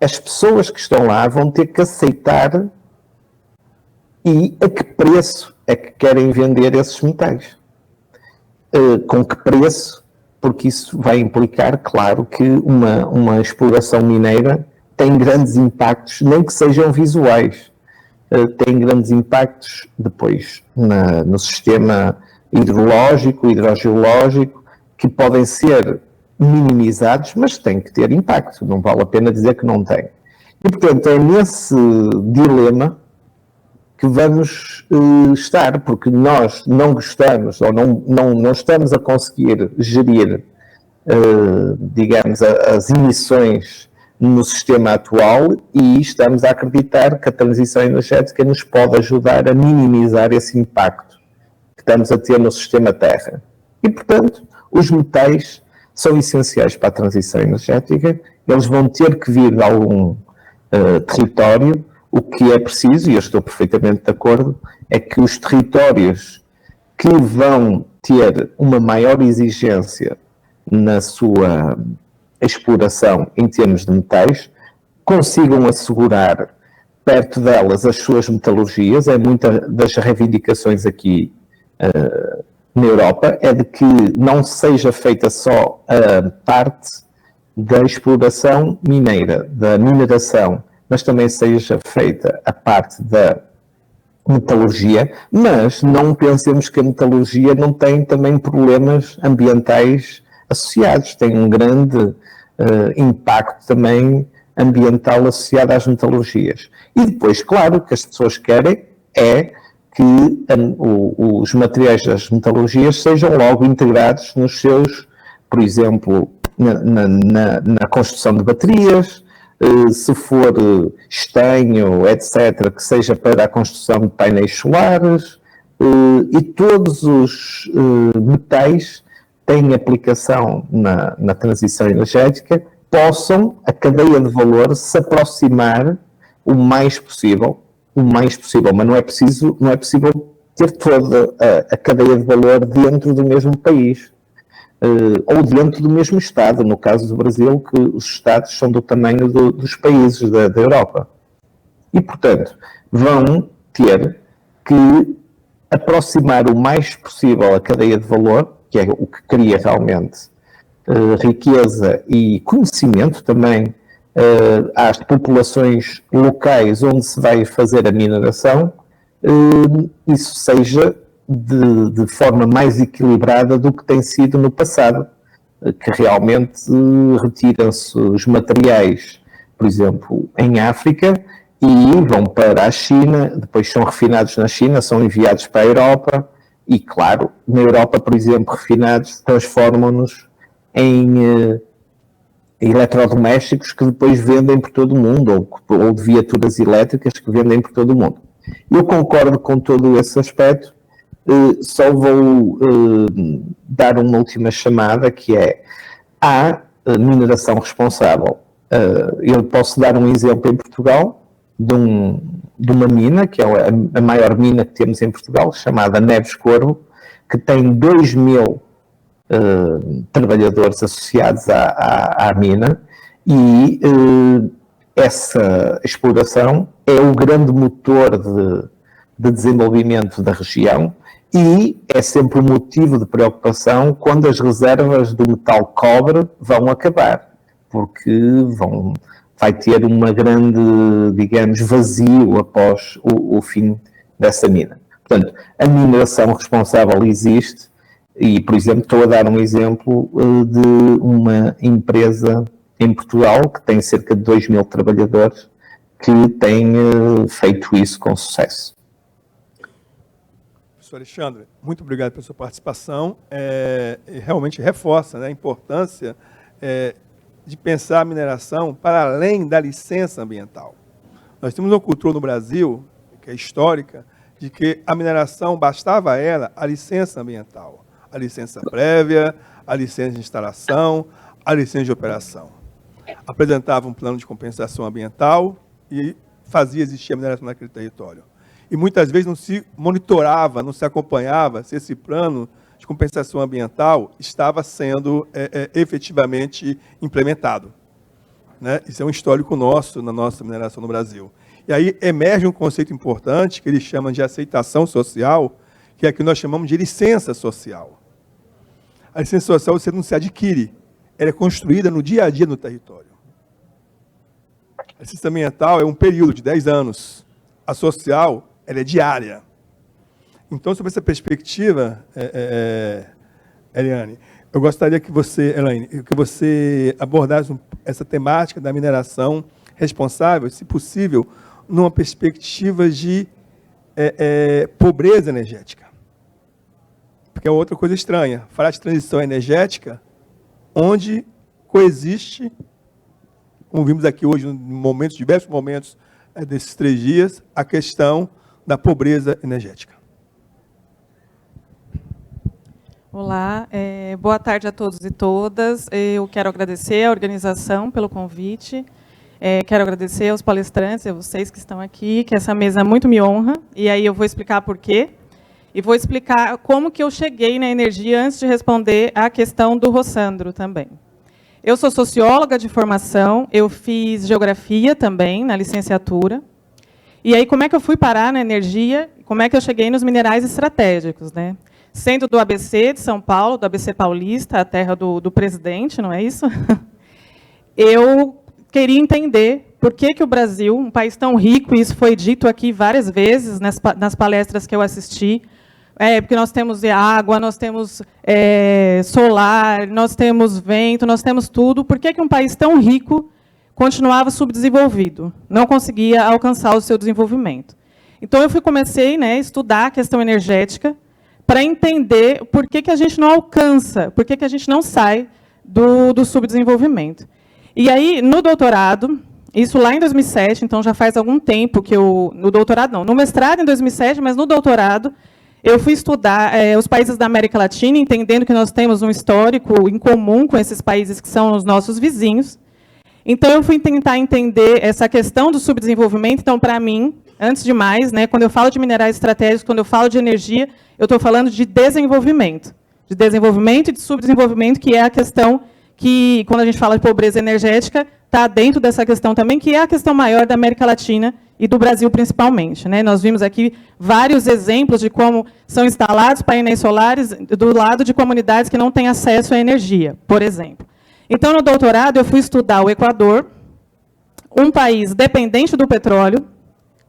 as pessoas que estão lá vão ter que aceitar e a que preço é que querem vender esses metais. Com que preço? Porque isso vai implicar, claro, que uma exploração mineira tem grandes impactos, nem que sejam visuais, tem grandes impactos depois no sistema hidrológico, hidrogeológico, que podem ser minimizados, mas têm que ter impacto, não vale a pena dizer que não tem. E, portanto, é nesse dilema que vamos estar, porque nós não gostamos, ou não estamos a conseguir gerir, digamos, as emissões no sistema atual, e estamos a acreditar que a transição energética nos pode ajudar a minimizar esse impacto que estamos a ter no sistema Terra. E, portanto, os metais são essenciais para a transição energética, eles vão ter que vir de algum território. O que é preciso, e eu estou perfeitamente de acordo, é que os territórios que vão ter uma maior exigência na sua exploração em termos de metais, consigam assegurar perto delas as suas metalurgias. É muita das reivindicações aqui na Europa, é de que não seja feita só a parte da exploração mineira, da mineração, mas também seja feita a parte da metalurgia, mas não pensemos que a metalurgia não tem também problemas ambientais associados, tem um grande impacto também ambiental associado às metalurgias. E depois, claro, que as pessoas querem é que os materiais das metalurgias sejam logo integrados nos seus, por exemplo, na construção de baterias, se for estanho, etc., que seja para a construção de painéis solares, e todos os metais têm aplicação na transição energética, possam, a cadeia de valor, se aproximar o mais possível, mas não é possível ter toda a cadeia de valor dentro do mesmo país, ou dentro do mesmo Estado, no caso do Brasil, que os Estados são do tamanho dos países da Europa. E, portanto, vão ter que aproximar o mais possível a cadeia de valor, que é o que cria realmente riqueza e conhecimento também às populações locais onde se vai fazer a mineração, isso seja de forma mais equilibrada do que tem sido no passado, que realmente retiram-se os materiais, por exemplo, em África, e vão para a China, depois são refinados na China, são enviados para a Europa, e claro, na Europa, por exemplo, refinados transformam-nos em eletrodomésticos que depois vendem por todo o mundo, ou de viaturas elétricas que vendem por todo o mundo. Eu concordo com todo esse aspecto. Só vou dar uma última chamada, que é a mineração responsável. Eu posso dar um exemplo em Portugal de uma mina, que é a maior mina que temos em Portugal, chamada Neves Corvo, que tem 2.000 trabalhadores associados à mina, e essa exploração é o grande motor de desenvolvimento da região e é sempre um motivo de preocupação quando as reservas do metal cobre vão acabar, porque vai ter uma grande, digamos, vazio após o fim dessa mina. Portanto, a mineração responsável existe e, por exemplo, estou a dar um exemplo de uma empresa em Portugal que tem cerca de 2.000 trabalhadores que tem feito isso com sucesso. Professor Alexandre, muito obrigado pela sua participação. Realmente reforça, né, a importância de pensar a mineração para além da licença ambiental. Nós temos uma cultura no Brasil, que é histórica, de que a mineração bastava a ela a licença ambiental, a licença prévia, a licença de instalação, a licença de operação. Apresentava um plano de compensação ambiental e fazia existir a mineração naquele território. E muitas vezes não se monitorava, não se acompanhava se esse plano de compensação ambiental estava sendo efetivamente implementado, né? Isso é um histórico nosso na nossa mineração no Brasil. E aí emerge um conceito importante que eles chamam de aceitação social, que é o que nós chamamos de licença social. A licença social você não se adquire, ela é construída no dia a dia no território. A licença ambiental é um período de 10 anos. A social, ela é diária. Então, sob essa perspectiva, Eliane, eu gostaria que você, Elaine, que você abordasse essa temática da mineração responsável, se possível, numa perspectiva de pobreza energética. Porque é outra coisa estranha. Falar de transição energética, onde coexiste, como vimos aqui hoje, em diversos momentos desses 3 dias, a questão da pobreza energética. Olá, boa tarde a todos e todas. Eu quero agradecer à organização pelo convite. Quero agradecer aos palestrantes, a vocês que estão aqui, que essa mesa muito me honra. E aí eu vou explicar por quê. E vou explicar como que eu cheguei na energia antes de responder à questão do Rossandro também. Eu sou socióloga de formação, eu fiz geografia também na licenciatura. E aí como é que eu fui parar na energia? Como é que eu cheguei nos minerais estratégicos, né? Sendo do ABC de São Paulo, do ABC Paulista, a terra do presidente, não é isso? Eu queria entender por que o Brasil, um país tão rico, e isso foi dito aqui várias vezes nas palestras que eu assisti, porque nós temos água, nós temos solar, nós temos vento, nós temos tudo. Por que um país tão rico continuava subdesenvolvido? Não conseguia alcançar o seu desenvolvimento. Então, eu comecei a estudar a questão energética, para entender por que a gente não alcança, por que a gente não sai do subdesenvolvimento. E aí, no doutorado, isso lá em 2007, então já faz algum tempo que no doutorado não, no mestrado em 2007, mas no doutorado, eu fui estudar os países da América Latina, entendendo que nós temos um histórico em comum com esses países que são os nossos vizinhos. Então, eu fui tentar entender essa questão do subdesenvolvimento. Então, para mim, antes de mais, quando eu falo de minerais estratégicos, quando eu falo de energia, eu estou falando de desenvolvimento e de subdesenvolvimento, que é a questão que, quando a gente fala de pobreza energética, está dentro dessa questão também, que é a questão maior da América Latina e do Brasil, principalmente. Nós vimos aqui vários exemplos de como são instalados painéis solares do lado de comunidades que não têm acesso à energia, por exemplo. Então, no doutorado, eu fui estudar o Equador, um país dependente do petróleo,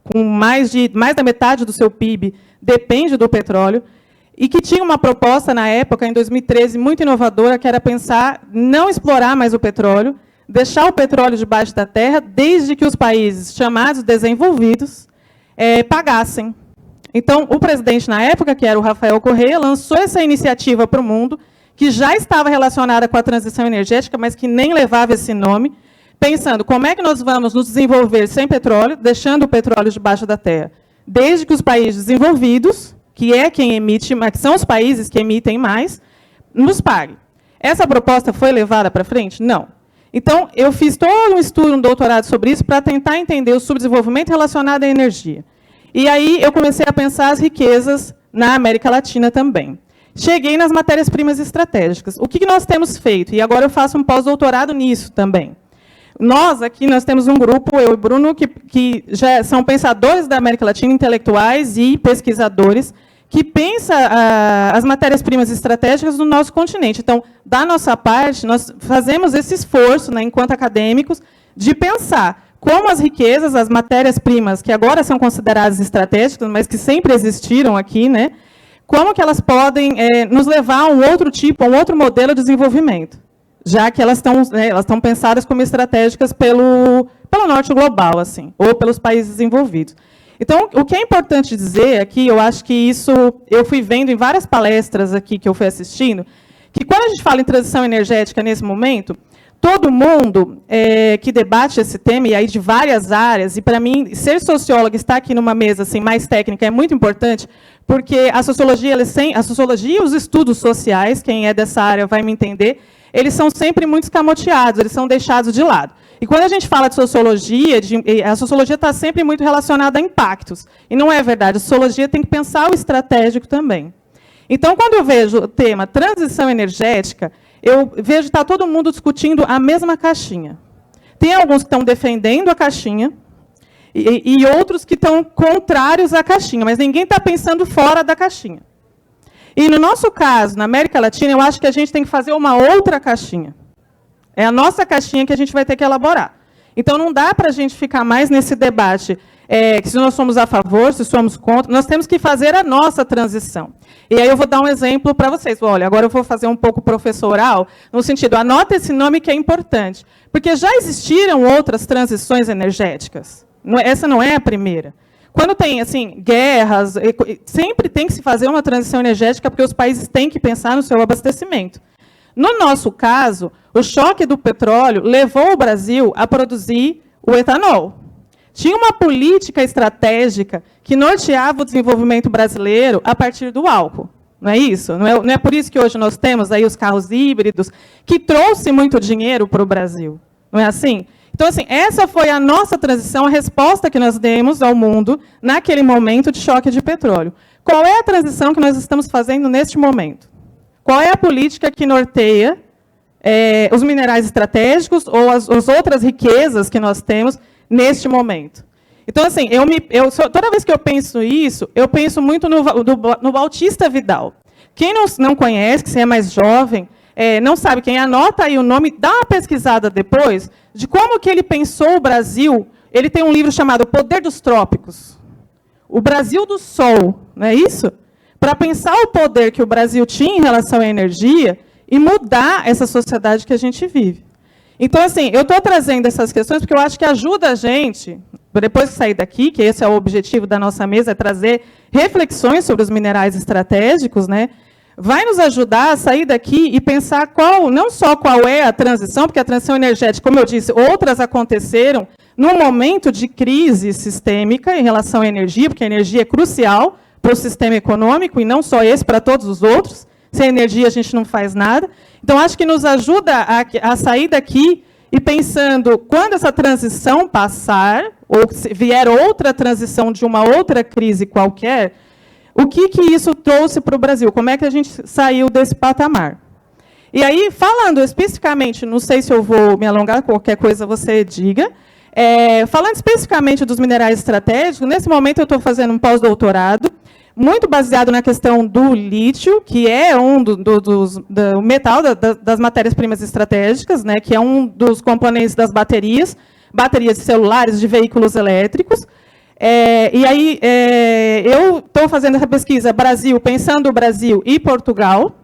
com mais da metade do seu PIB depende do petróleo, e que tinha uma proposta, na época, em 2013, muito inovadora, que era pensar não explorar mais o petróleo, deixar o petróleo debaixo da terra, desde que os países chamados desenvolvidos pagassem. Então, o presidente, na época, que era o Rafael Correa, lançou essa iniciativa para o mundo, que já estava relacionada com a transição energética, mas que nem levava esse nome, pensando como é que nós vamos nos desenvolver sem petróleo, deixando o petróleo debaixo da terra, desde que os países desenvolvidos, que é quem emite, que são os países que emitem mais, nos paguem. Essa proposta foi levada para frente? Não. Então, eu fiz todo um estudo, um doutorado sobre isso, para tentar entender o subdesenvolvimento relacionado à energia. E aí eu comecei a pensar as riquezas na América Latina também. Cheguei nas matérias-primas estratégicas. O que nós temos feito? E agora eu faço um pós-doutorado nisso também. nós temos um grupo, eu e Bruno, que já são pensadores da América Latina, intelectuais e pesquisadores, que pensa as matérias-primas estratégicas do nosso continente. Então, da nossa parte, nós fazemos esse esforço, né, enquanto acadêmicos, de pensar como as riquezas, as matérias-primas, que agora são consideradas estratégicas, mas que sempre existiram aqui, né, como que elas podem nos levar a um outro tipo, a um outro modelo de desenvolvimento, já que elas estão pensadas como estratégicas pelo norte global, assim, ou pelos países desenvolvidos. Então, o que é importante dizer aqui, eu acho que isso eu fui vendo em várias palestras aqui que eu fui assistindo, que quando a gente fala em transição energética nesse momento, todo mundo que debate esse tema, e aí de várias áreas, e para mim, ser sociólogo, estar aqui numa mesa assim, mais técnica, é muito importante, porque a sociologia e os estudos sociais, quem é dessa área vai me entender, eles são sempre muito escamoteados, eles são deixados de lado. E quando a gente fala de sociologia, a sociologia está sempre muito relacionada a impactos. E não é verdade, a sociologia tem que pensar o estratégico também. Então, quando eu vejo o tema transição energética, eu vejo que está todo mundo discutindo a mesma caixinha. Tem alguns que estão defendendo a caixinha e outros que estão contrários à caixinha, mas ninguém está pensando fora da caixinha. E no nosso caso, na América Latina, eu acho que a gente tem que fazer uma outra caixinha. É a nossa caixinha que a gente vai ter que elaborar. Então, não dá para a gente ficar mais nesse debate, que se nós somos a favor, se somos contra, nós temos que fazer a nossa transição. E aí eu vou dar um exemplo para vocês. Olha, agora eu vou fazer um pouco professoral, no sentido, anota esse nome que é importante, porque já existiram outras transições energéticas. Essa não é a primeira. Quando tem assim, guerras, sempre tem que se fazer uma transição energética, porque os países têm que pensar no seu abastecimento. No nosso caso, o choque do petróleo levou o Brasil a produzir o etanol. Tinha uma política estratégica que norteava o desenvolvimento brasileiro a partir do álcool. Não é isso? Não é por isso que hoje nós temos aí os carros híbridos, que trouxe muito dinheiro para o Brasil. Não é assim? Então, assim, essa foi a nossa transição, a resposta que nós demos ao mundo naquele momento de choque de petróleo. Qual é a transição que nós estamos fazendo neste momento? Qual é a política que norteia os minerais estratégicos ou as outras riquezas que nós temos neste momento? Então, assim, toda vez que eu penso isso, eu penso muito no Bautista Vidal. Quem não conhece, que você é mais jovem, não sabe quem, anota aí o nome, dá uma pesquisada depois de como que ele pensou o Brasil. Ele tem um livro chamado O Poder dos Trópicos. O Brasil do Sol, não é isso? Para pensar o poder que o Brasil tinha em relação à energia e mudar essa sociedade que a gente vive. Então, assim, eu estou trazendo essas questões porque eu acho que ajuda a gente, depois de sair daqui, que esse é o objetivo da nossa mesa, é trazer reflexões sobre os minerais estratégicos, né? Vai nos ajudar a sair daqui e pensar não só qual é a transição, porque a transição energética, como eu disse, outras aconteceram num momento de crise sistêmica em relação à energia, porque a energia é crucial para o sistema econômico, e não só esse, para todos os outros. Sem energia a gente não faz nada. Então, acho que nos ajuda a sair daqui e pensando, quando essa transição passar, ou se vier outra transição de uma outra crise qualquer, o que isso trouxe para o Brasil? Como é que a gente saiu desse patamar? E aí, falando especificamente, não sei se eu vou me alongar, qualquer coisa você diga, falando especificamente dos minerais estratégicos, nesse momento eu estou fazendo um pós-doutorado, muito baseado na questão do lítio, que é um do metal das matérias-primas estratégicas, né, que é um dos componentes das baterias de celulares, de veículos elétricos. E aí, eu estou fazendo essa pesquisa Brasil, pensando o Brasil e Portugal.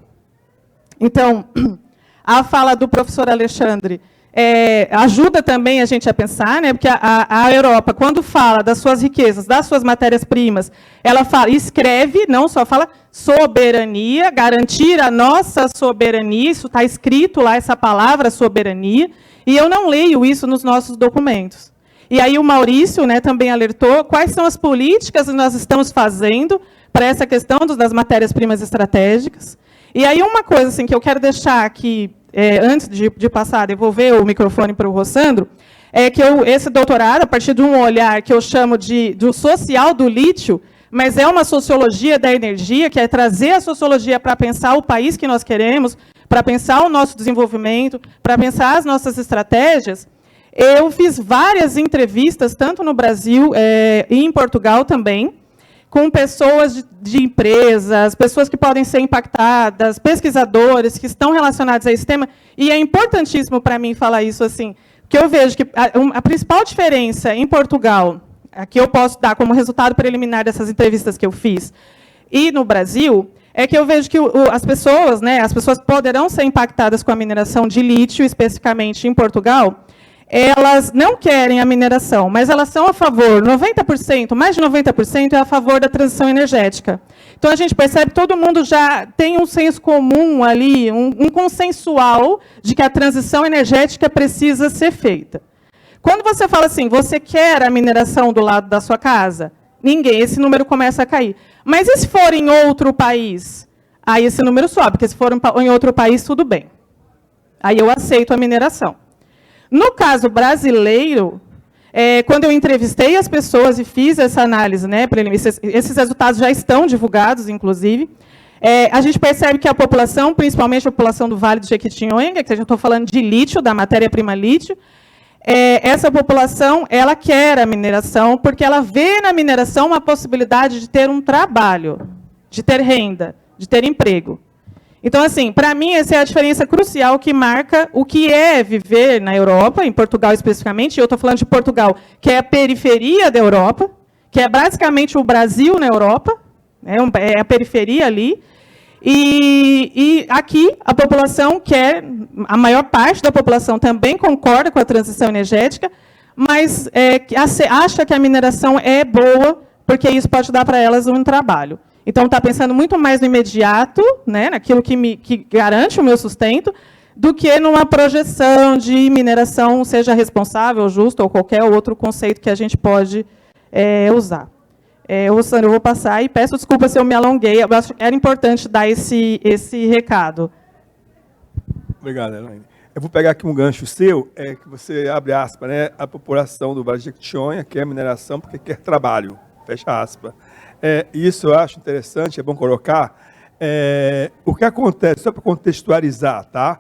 Então, a fala do professor Alexandre ajuda também a gente a pensar, né? Porque a Europa, quando fala das suas riquezas, das suas matérias-primas, ela escreve, não só fala soberania, garantir a nossa soberania, isso está escrito lá, essa palavra soberania, e eu não leio isso nos nossos documentos. E aí o Maurício, né, também alertou quais são as políticas que nós estamos fazendo para essa questão das matérias-primas estratégicas. E aí uma coisa assim, que eu quero deixar aqui, antes de passar, devolver o microfone para o Rossandro, é que esse doutorado, a partir de um olhar que eu chamo do social do lítio, mas é uma sociologia da energia, que é trazer a sociologia para pensar o país que nós queremos, para pensar o nosso desenvolvimento, para pensar as nossas estratégias, Eu fiz várias entrevistas, tanto no Brasil e em Portugal também, com pessoas de empresas, pessoas que podem ser impactadas, pesquisadores que estão relacionados a esse tema, e é importantíssimo para mim falar isso assim, que eu vejo que a principal diferença em Portugal, que eu posso dar como resultado preliminar dessas entrevistas que eu fiz, e no Brasil, é que eu vejo que as pessoas poderão ser impactadas com a mineração de lítio, especificamente em Portugal. Elas não querem a mineração, mas elas são a favor, 90%, mais de 90% é a favor da transição energética. Então, a gente percebe que todo mundo já tem um senso comum ali, um consensual de que a transição energética precisa ser feita. Quando você fala assim, você quer a mineração do lado da sua casa? Ninguém, esse número começa a cair. Mas e se for em outro país? Aí esse número sobe, porque se for em outro país, tudo bem. Aí eu aceito a mineração. No caso brasileiro, quando eu entrevistei as pessoas e fiz essa análise, né, esses resultados já estão divulgados, inclusive, a gente percebe que a população, principalmente a população do Vale do Jequitinhonha, que eu estou falando de lítio, da matéria-prima lítio, essa população ela quer a mineração porque ela vê na mineração uma possibilidade de ter um trabalho, de ter renda, de ter emprego. Então, assim, para mim, essa é a diferença crucial que marca o que é viver na Europa, em Portugal especificamente. Eu estou falando de Portugal, que é a periferia da Europa, que é basicamente o Brasil na Europa, é a periferia ali. E aqui a população quer, a maior parte da população também concorda com a transição energética, mas acha que a mineração é boa, porque isso pode dar para elas um trabalho. Então, está pensando muito mais no imediato, né, naquilo que garante o meu sustento, do que numa projeção de mineração, seja responsável, justo, ou qualquer outro conceito que a gente pode usar. Sandra, eu vou passar e peço desculpa se eu me alonguei, eu acho que era importante dar esse recado. Obrigado, Elaine. Eu vou pegar aqui um gancho seu, que você abre aspas, né, a população do Vale do Jequitinhonha quer mineração porque quer trabalho, fecha aspas. Isso eu acho interessante, é bom colocar. O que acontece, só para contextualizar, tá?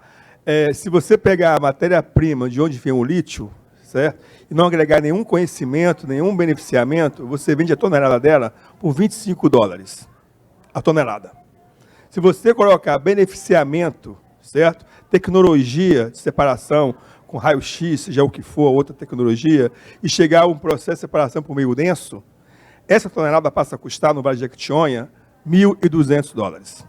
Se você pegar a matéria-prima de onde vem o lítio, certo? E não agregar nenhum conhecimento, nenhum beneficiamento, você vende a tonelada dela por $25 a tonelada. Se você colocar beneficiamento, certo? Tecnologia de separação com raio-x, seja o que for, outra tecnologia, e chegar a um processo de separação por meio denso, essa tonelada passa a custar no Vale do Jequitinhonha $1.200.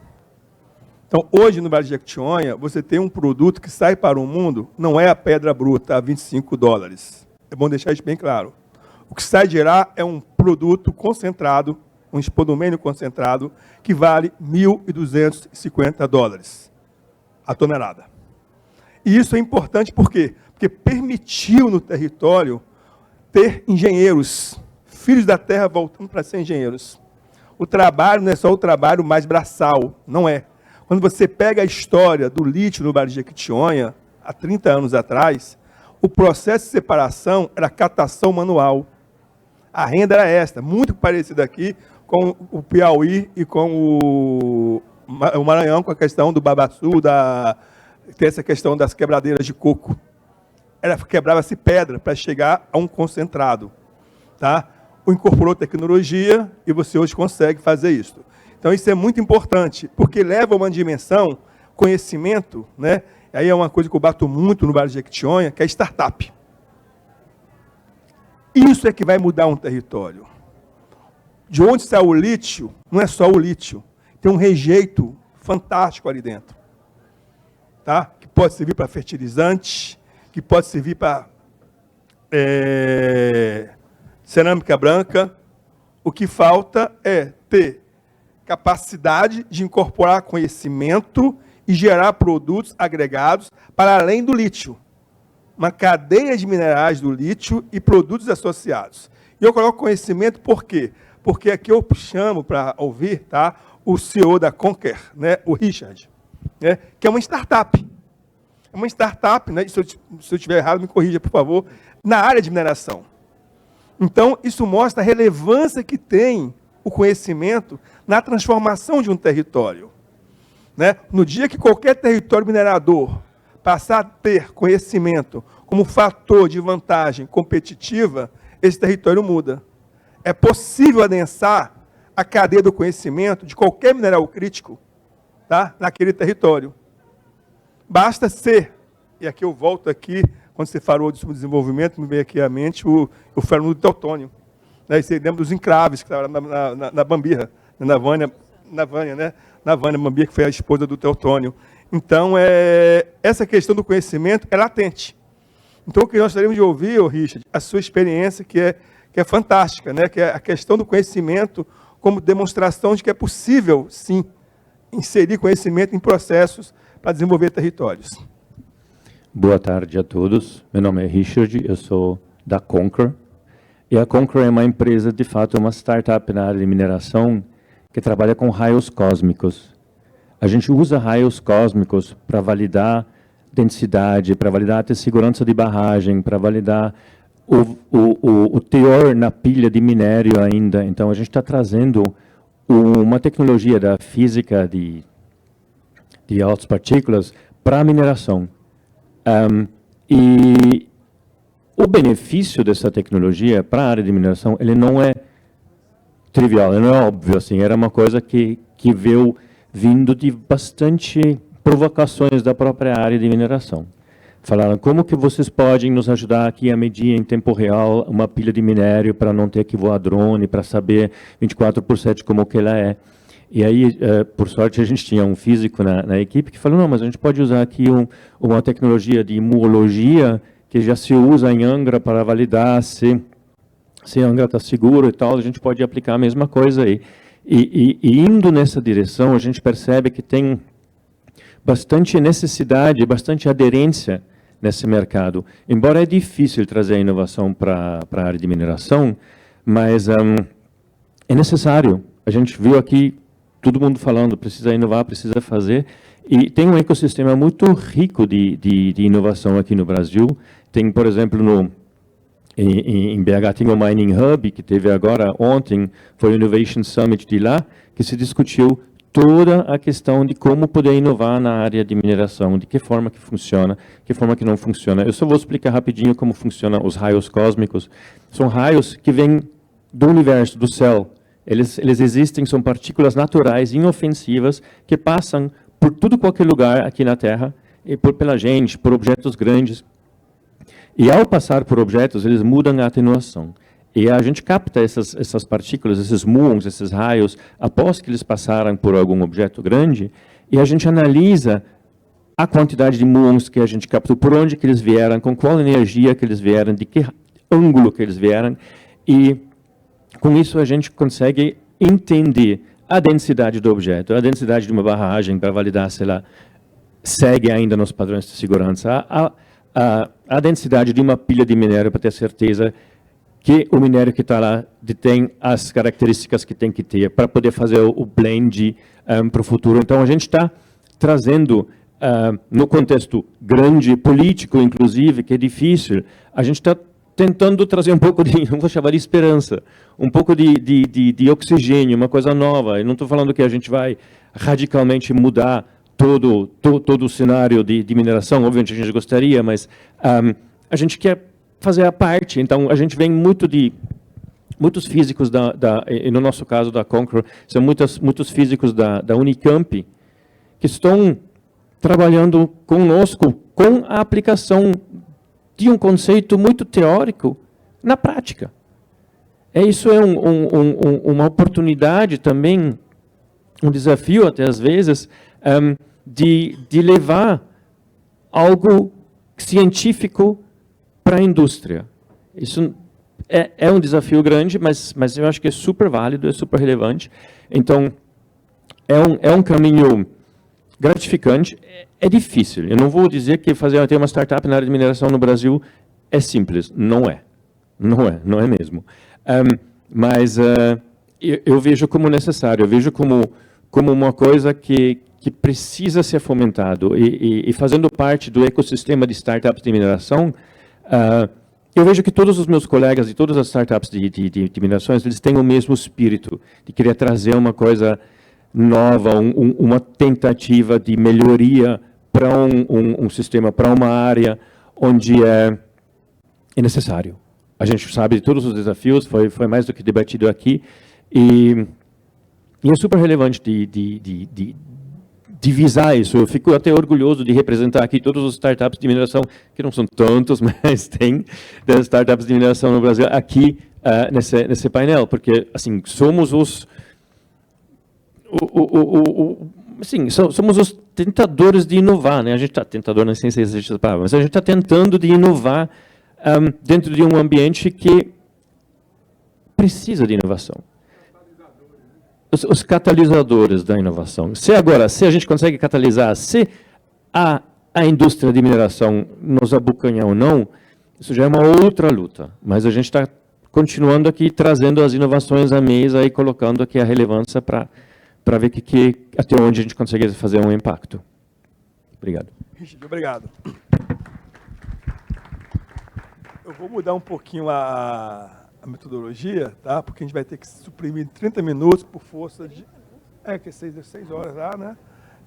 Então, hoje no Vale do Jequitinhonha, você tem um produto que sai para o mundo, não é a pedra bruta a $25. É bom deixar isso bem claro. O que sai de lá é um produto concentrado, um espodumênio concentrado, que vale $1.250 a tonelada. E isso é importante por quê? Porque permitiu no território ter engenheiros, filhos da terra voltando para ser engenheiros. O trabalho não é só o trabalho mais braçal, não é. Quando você pega a história do lítio no Vale do Jequitinhonha, há 30 anos atrás, o processo de separação era catação manual. A renda era esta, muito parecida aqui com o Piauí e com o Maranhão, com a questão do babaçu, tem essa questão das quebradeiras de coco. Quebrava-se pedra para chegar a um concentrado. Tá? Incorporou tecnologia e você hoje consegue fazer isso. Então, isso é muito importante, porque leva a uma dimensão, conhecimento, né? Aí é uma coisa que eu bato muito no Vale do Jequitinhonha, que é startup. Isso é que vai mudar um território. De onde sai o lítio, não é só o lítio. Tem um rejeito fantástico ali dentro. Tá? Que pode servir para fertilizante, que pode servir para cerâmica branca. O que falta é ter capacidade de incorporar conhecimento e gerar produtos agregados para além do lítio. Uma cadeia de minerais do lítio e produtos associados. E eu coloco conhecimento por quê? Porque aqui eu chamo para ouvir, tá, o CEO da Conker, né, o Richard, né, que é uma startup. É uma startup, né, se eu estiver errado, me corrija, por favor, na área de mineração. Então, isso mostra a relevância que tem o conhecimento na transformação de um território. Né? No dia que qualquer território minerador passar a ter conhecimento como fator de vantagem competitiva, esse território muda. É possível adensar a cadeia do conhecimento de qualquer mineral crítico, tá, naquele território. Basta ser, e aqui eu volto aqui, quando você falou de subdesenvolvimento, me veio aqui à mente o fenômeno do Teutônio. Né? Você lembra dos encraves que estavam na Bambirra, na Vânia, né? Na Vânia Bambirra, que foi a esposa do Teutônio. Então, essa questão do conhecimento é latente. Então, o que nós gostaríamos de ouvir, Richard, a sua experiência, que é fantástica, né? Que é a questão do conhecimento como demonstração de que é possível, sim, inserir conhecimento em processos para desenvolver territórios. Boa tarde a todos. Meu nome é Richard, eu sou da Conquer. E a Conquer é uma empresa, de fato, uma startup na área de mineração que trabalha com raios cósmicos. A gente usa raios cósmicos para validar densidade, para validar a segurança de barragem, para validar o teor na pilha de minério ainda. Então, a gente está trazendo uma tecnologia da física de altas partículas para a mineração. E o benefício dessa tecnologia para a área de mineração, ele não é trivial, ele não é óbvio. Assim, era uma coisa que veio vindo de bastante provocações da própria área de mineração. Falaram, como que vocês podem nos ajudar aqui a medir em tempo real uma pilha de minério para não ter que voar drone, para saber 24/7 como que ela é. E aí, por sorte, a gente tinha um físico na equipe que falou, não, mas a gente pode usar aqui uma tecnologia de muologia que já se usa em Angra para validar se Angra está seguro e tal, a gente pode aplicar a mesma coisa aí. E indo nessa direção, a gente percebe que tem bastante necessidade, bastante aderência nesse mercado. Embora é difícil trazer a inovação para a área de mineração, mas é necessário. A gente viu aqui todo mundo falando, precisa inovar, precisa fazer. E tem um ecossistema muito rico de inovação aqui no Brasil. Tem, por exemplo, em BH tem o Mining Hub, que teve agora ontem, foi o Innovation Summit de lá, que se discutiu toda a questão de como poder inovar na área de mineração, de que forma que funciona, que forma que não funciona. Eu só vou explicar rapidinho como funcionam os raios cósmicos. São raios que vêm do universo, do céu. Eles existem, são partículas naturais, inofensivas, que passam por qualquer lugar aqui na Terra, e pela gente, por objetos grandes. E ao passar por objetos, eles mudam a atenuação. E a gente capta essas partículas, esses muons, esses raios, após que eles passaram por algum objeto grande, e a gente analisa a quantidade de muons que a gente captou, por onde que eles vieram, com qual energia que eles vieram, de que ângulo que eles vieram, e com isso a gente consegue entender a densidade do objeto, a densidade de uma barragem para validar se ela segue ainda nos padrões de segurança, a densidade de uma pilha de minério para ter certeza que o minério que está lá tem as características que tem que ter para poder fazer o blend para o futuro. Então, a gente está trazendo, no contexto grande, político, inclusive, que é difícil, a gente está tentando trazer um pouco de, não vou chamar de esperança, um pouco de oxigênio, uma coisa nova. Eu não estou falando que a gente vai radicalmente mudar todo o cenário de mineração, obviamente a gente gostaria, mas a gente quer fazer a parte. Então, a gente vem muitos físicos, e no nosso caso da Conquer, são muitos físicos da Unicamp, que estão trabalhando conosco com a aplicação de um conceito muito teórico na prática. Isso é uma oportunidade também, um desafio até às vezes, de levar algo científico para a indústria. Isso é um desafio grande, mas eu acho que é super válido, é super relevante. Então, é um caminho gratificante. É difícil. Eu não vou dizer que ter uma startup na área de mineração no Brasil é simples. Não é. Não é mesmo. Mas eu vejo como necessário, eu vejo como uma coisa que precisa ser fomentado. E fazendo parte do ecossistema de startups de mineração, eu vejo que todos os meus colegas de todas as startups de minerações, eles têm o mesmo espírito de querer trazer uma coisa nova, uma tentativa de melhoria para um sistema, para uma área, onde é necessário. A gente sabe de todos os desafios, foi mais do que debatido aqui, e é super relevante de visar isso. Eu fico até orgulhoso de representar aqui todos os startups de mineração, que não são tantos, mas tem startups de mineração no Brasil aqui nesse painel, porque assim somos somos os tentadores de inovar, né? A gente está tentador, não sei se existe essa palavra, mas a gente está tentando de inovar dentro de um ambiente que precisa de inovação. Os catalisadores da inovação. Se a gente consegue catalisar, se a indústria de mineração nos abocanhar ou não, isso já é uma outra luta. Mas a gente está continuando aqui, trazendo as inovações à mesa e colocando aqui a relevância para ver até onde a gente consegue fazer um impacto. Obrigado. Richard, obrigado. Eu vou mudar um pouquinho a metodologia, tá? Porque a gente vai ter que suprimir 30 minutos por força de... que é 6 horas lá, né?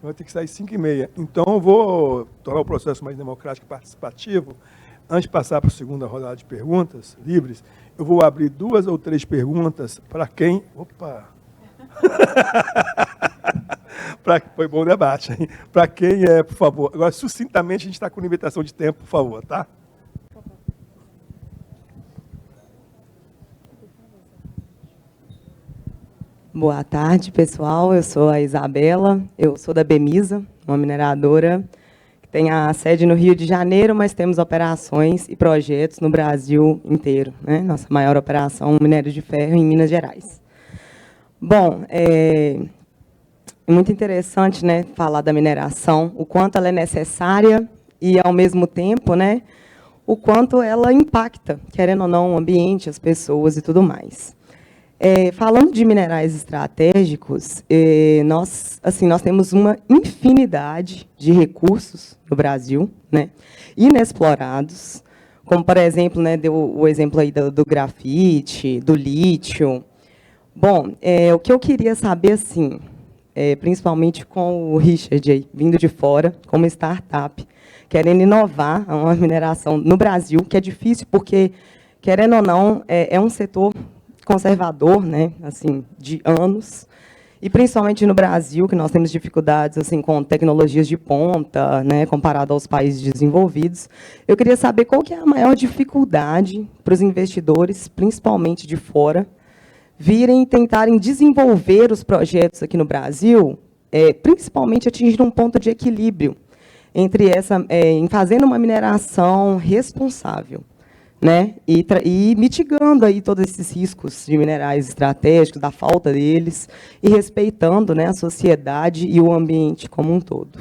Vai ter que sair 5h30. Então, eu vou tornar o processo mais democrático e participativo. Antes de passar para a segunda rodada de perguntas livres, eu vou abrir 2 ou 3 perguntas para quem... Opa! Foi bom o debate, hein? Para quem por favor. Agora, sucintamente, a gente está com limitação de tempo, por favor, tá? Boa tarde, pessoal. Eu sou a Isabela, eu sou da Bemisa, uma mineradora que tem a sede no Rio de Janeiro, mas temos operações e projetos no Brasil inteiro, né? Nossa maior operação, minério de ferro em Minas Gerais. Bom, é muito interessante, né, falar da mineração, o quanto ela é necessária e, ao mesmo tempo, né, o quanto ela impacta, querendo ou não, o ambiente, as pessoas e tudo mais. Falando de minerais estratégicos, nós temos uma infinidade de recursos no Brasil, né, inexplorados, como, por exemplo, né, deu o exemplo aí do grafite, do lítio. Bom, o que eu queria saber, assim, principalmente com o Richard aí, vindo de fora, como startup, querendo inovar uma mineração no Brasil, que é difícil porque, querendo ou não, é um setor conservador, né, assim, de anos, e principalmente no Brasil, que nós temos dificuldades assim com tecnologias de ponta, né, comparado aos países desenvolvidos. Eu queria saber qual que é a maior dificuldade para os investidores, principalmente de fora, virem e tentarem desenvolver os projetos aqui no Brasil, principalmente atingir um ponto de equilíbrio entre em fazendo uma mineração responsável, né, e mitigando aí todos esses riscos de minerais estratégicos, da falta deles, e respeitando, né, a sociedade e o ambiente como um todo.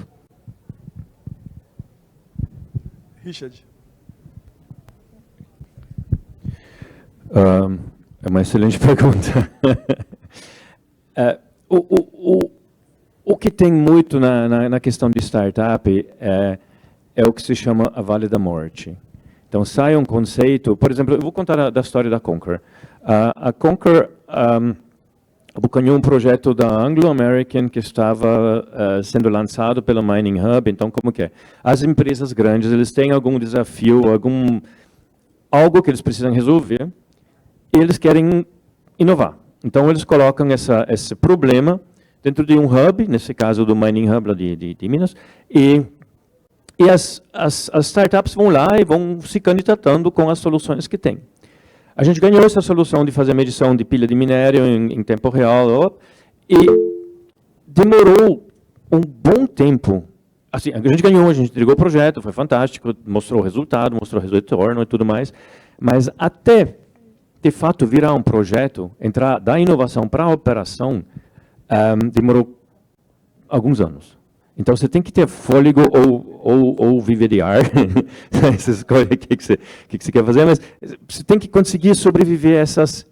Richard. É uma excelente pergunta. O que tem muito na questão de startup é o que se chama a Vale da Morte. Então, sai um conceito, por exemplo, eu vou contar da história da Conquer. A Conquer abocanhou um projeto da Anglo American que estava sendo lançado pelo Mining Hub. Então, como que é? As empresas grandes, eles têm algum desafio, algo que eles precisam resolver, e eles querem inovar. Então, eles colocam esse problema dentro de um hub, nesse caso do Mining Hub lá de Minas, e as startups vão lá e vão se candidatando com as soluções que têm. A gente ganhou essa solução de fazer medição de pilha de minério em tempo real, e demorou um bom tempo. Assim, a gente ganhou, a gente entregou o projeto, foi fantástico, mostrou o resultado, mostrou o retorno e tudo mais, mas até, de fato, virar um projeto, entrar da inovação para a operação, demorou alguns anos. Então, você tem que ter fôlego ou viver de ar. Você escolhe o que você quer fazer, mas você tem que conseguir sobreviver a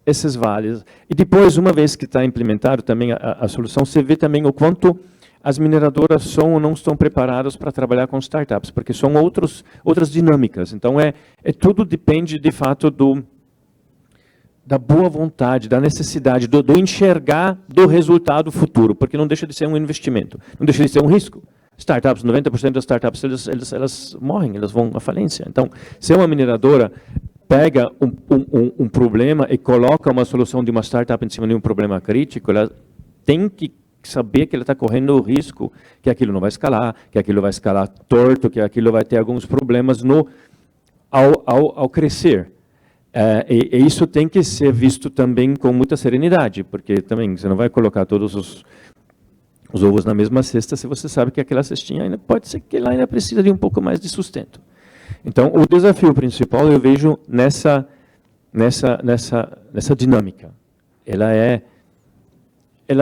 esses vales. E depois, uma vez que está implementado também a solução, você vê também o quanto as mineradoras são ou não estão preparadas para trabalhar com startups, porque são outras dinâmicas. Então, tudo depende, de fato, da boa vontade, da necessidade, do enxergar do resultado futuro, porque não deixa de ser um investimento, não deixa de ser um risco. Startups, 90% das startups, elas morrem, elas vão à falência. Então, se uma mineradora pega um problema e coloca uma solução de uma startup em cima de um problema crítico, ela tem que saber que ela está correndo o risco que aquilo não vai escalar, que aquilo vai escalar torto, que aquilo vai ter alguns problemas ao crescer. E isso tem que ser visto também com muita serenidade, porque também você não vai colocar todos os ovos na mesma cesta se você sabe que aquela cestinha ainda pode ser que ela ainda precisa de um pouco mais de sustento. Então, o desafio principal eu vejo nessa dinâmica. Ela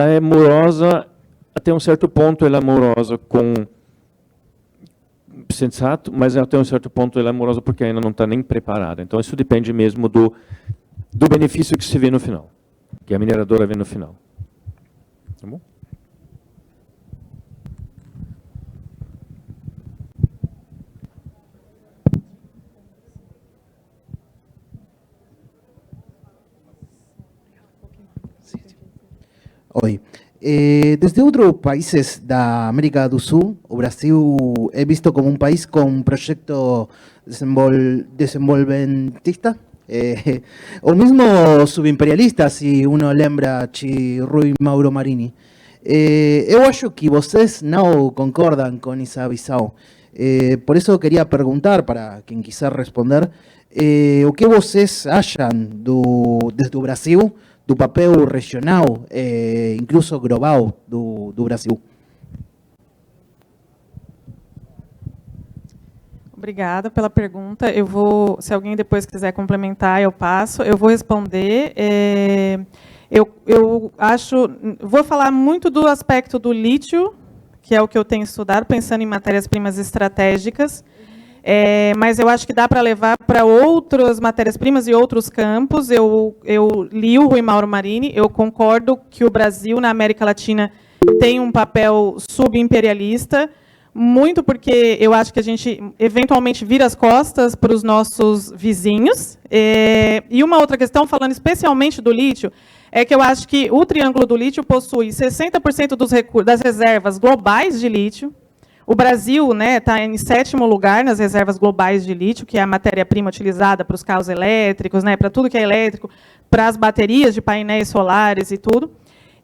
é morosa, até um certo ponto ela é morosa com sensato, mas até um certo ponto ela é morosa porque ainda não está nem preparada. Então, isso depende mesmo do benefício que se vê no final, que a mineradora vê no final. Tá bom? Oi. Desde outros países da América do Sul, o Brasil é visto como um país com um projeto desenvolvimentista, ou mesmo subimperialista, se uno lembra de Rui Mauro Marini. Eu acho que vocês não concordam com essa visão. Por isso eu queria perguntar, para quem quiser responder, o que vocês acham desde o Brasil, do papel regional, incluso global, do Brasil. Obrigada pela pergunta. Se alguém depois quiser complementar, eu passo. Eu vou responder. Vou falar muito do aspecto do lítio, que é o que eu tenho estudado, pensando em matérias-primas estratégicas. Mas eu acho que dá para levar para outras matérias-primas e outros campos. Eu li o Rui Mauro Marini, eu concordo que o Brasil, na América Latina, tem um papel subimperialista, muito porque eu acho que a gente, eventualmente, vira as costas para os nossos vizinhos. E uma outra questão, falando especialmente do lítio, é que eu acho que o Triângulo do Lítio possui 60% das reservas globais de lítio. O Brasil está em 7º lugar nas reservas globais de lítio, que é a matéria-prima utilizada para os carros elétricos, para tudo que é elétrico, para as baterias de painéis solares e tudo.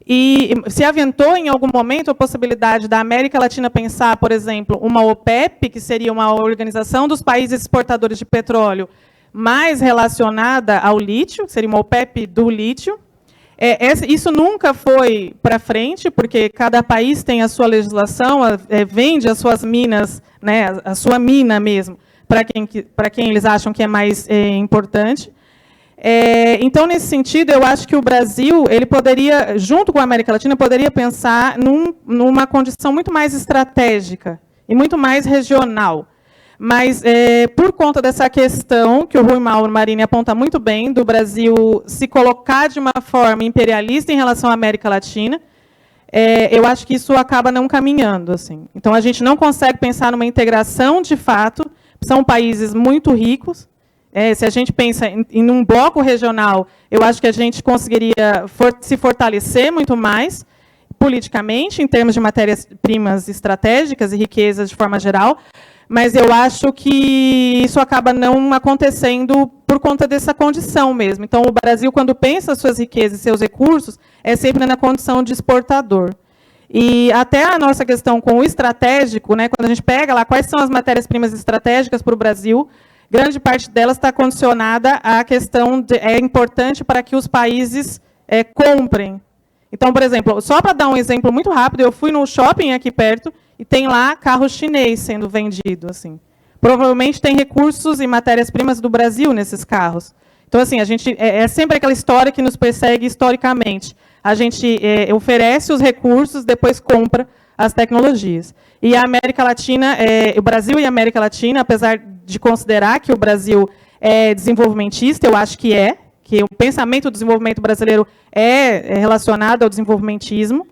E se aventou em algum momento a possibilidade da América Latina pensar, por exemplo, uma OPEP, que seria uma organização dos países exportadores de petróleo, mais relacionada ao lítio, seria uma OPEP do lítio. Isso nunca foi para frente, porque cada país tem a sua legislação, vende as suas minas, a sua mina mesmo, para quem eles acham que é mais importante. Então, nesse sentido, eu acho que o Brasil, ele poderia, junto com a América Latina, poderia pensar numa condição muito mais estratégica e muito mais regional. Mas, por conta dessa questão, que o Rui Mauro Marini aponta muito bem, do Brasil se colocar de uma forma imperialista em relação à América Latina, eu acho que isso acaba não caminhando. Assim. Então, a gente não consegue pensar numa integração de fato, são países muito ricos. Se a gente pensa em um bloco regional, eu acho que a gente conseguiria se fortalecer muito mais, politicamente, em termos de matérias-primas estratégicas e riquezas de forma geral, mas eu acho que isso acaba não acontecendo por conta dessa condição mesmo. Então, o Brasil, quando pensa suas riquezas e seus recursos, é sempre na condição de exportador. E até a nossa questão com o estratégico, quando a gente pega lá quais são as matérias-primas estratégicas para o Brasil, grande parte delas está condicionada à questão é importante para que os países comprem. Então, por exemplo, só para dar um exemplo muito rápido, eu fui no shopping aqui perto e tem lá carro chinês sendo vendido. Assim. Provavelmente tem recursos e matérias-primas do Brasil nesses carros. Então, assim, a gente é sempre aquela história que nos persegue historicamente. A gente oferece os recursos, depois compra as tecnologias. E a América Latina, o Brasil e a América Latina, apesar de considerar que o Brasil é desenvolvimentista, eu acho que o pensamento do desenvolvimento brasileiro é relacionado ao desenvolvimentismo,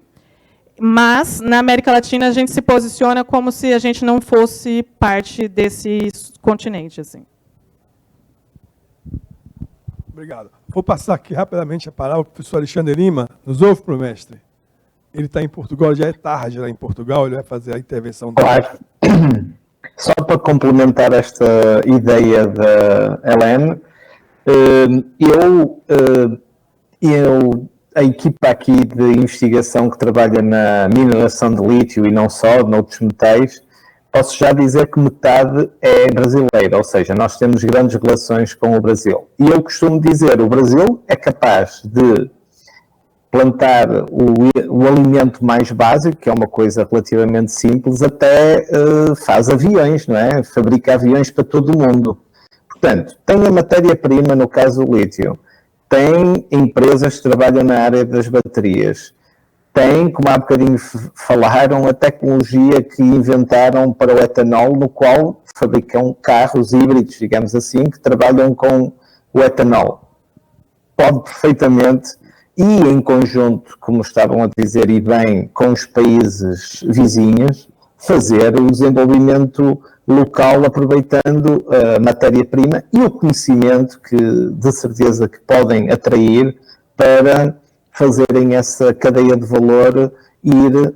mas, na América Latina, a gente se posiciona como se a gente não fosse parte desse continente. Assim. Obrigado. Vou passar aqui rapidamente a palavra ao professor Alexandre Lima. Nos ouve, para o mestre. Ele está em Portugal, já é tarde lá em Portugal, ele vai fazer a intervenção dele. Claro. Só para complementar esta ideia da Helene, a equipa aqui de investigação que trabalha na mineração de lítio e não só, noutros metais, posso já dizer que metade é brasileira, ou seja, nós temos grandes relações com o Brasil. E eu costumo dizer, o Brasil é capaz de plantar o alimento mais básico, que é uma coisa relativamente simples, até faz aviões, não é? Fabrica aviões para todo o mundo. Portanto, tem a matéria-prima, no caso do lítio, tem empresas que trabalham na área das baterias, tem, como há bocadinho falaram, a tecnologia que inventaram para o etanol, no qual fabricam carros híbridos, digamos assim, que trabalham com o etanol. Pode perfeitamente, e em conjunto, como estavam a dizer, e bem, com os países vizinhos, fazer o desenvolvimento local, aproveitando a matéria-prima e o conhecimento que, de certeza, que podem atrair para fazerem essa cadeia de valor ir,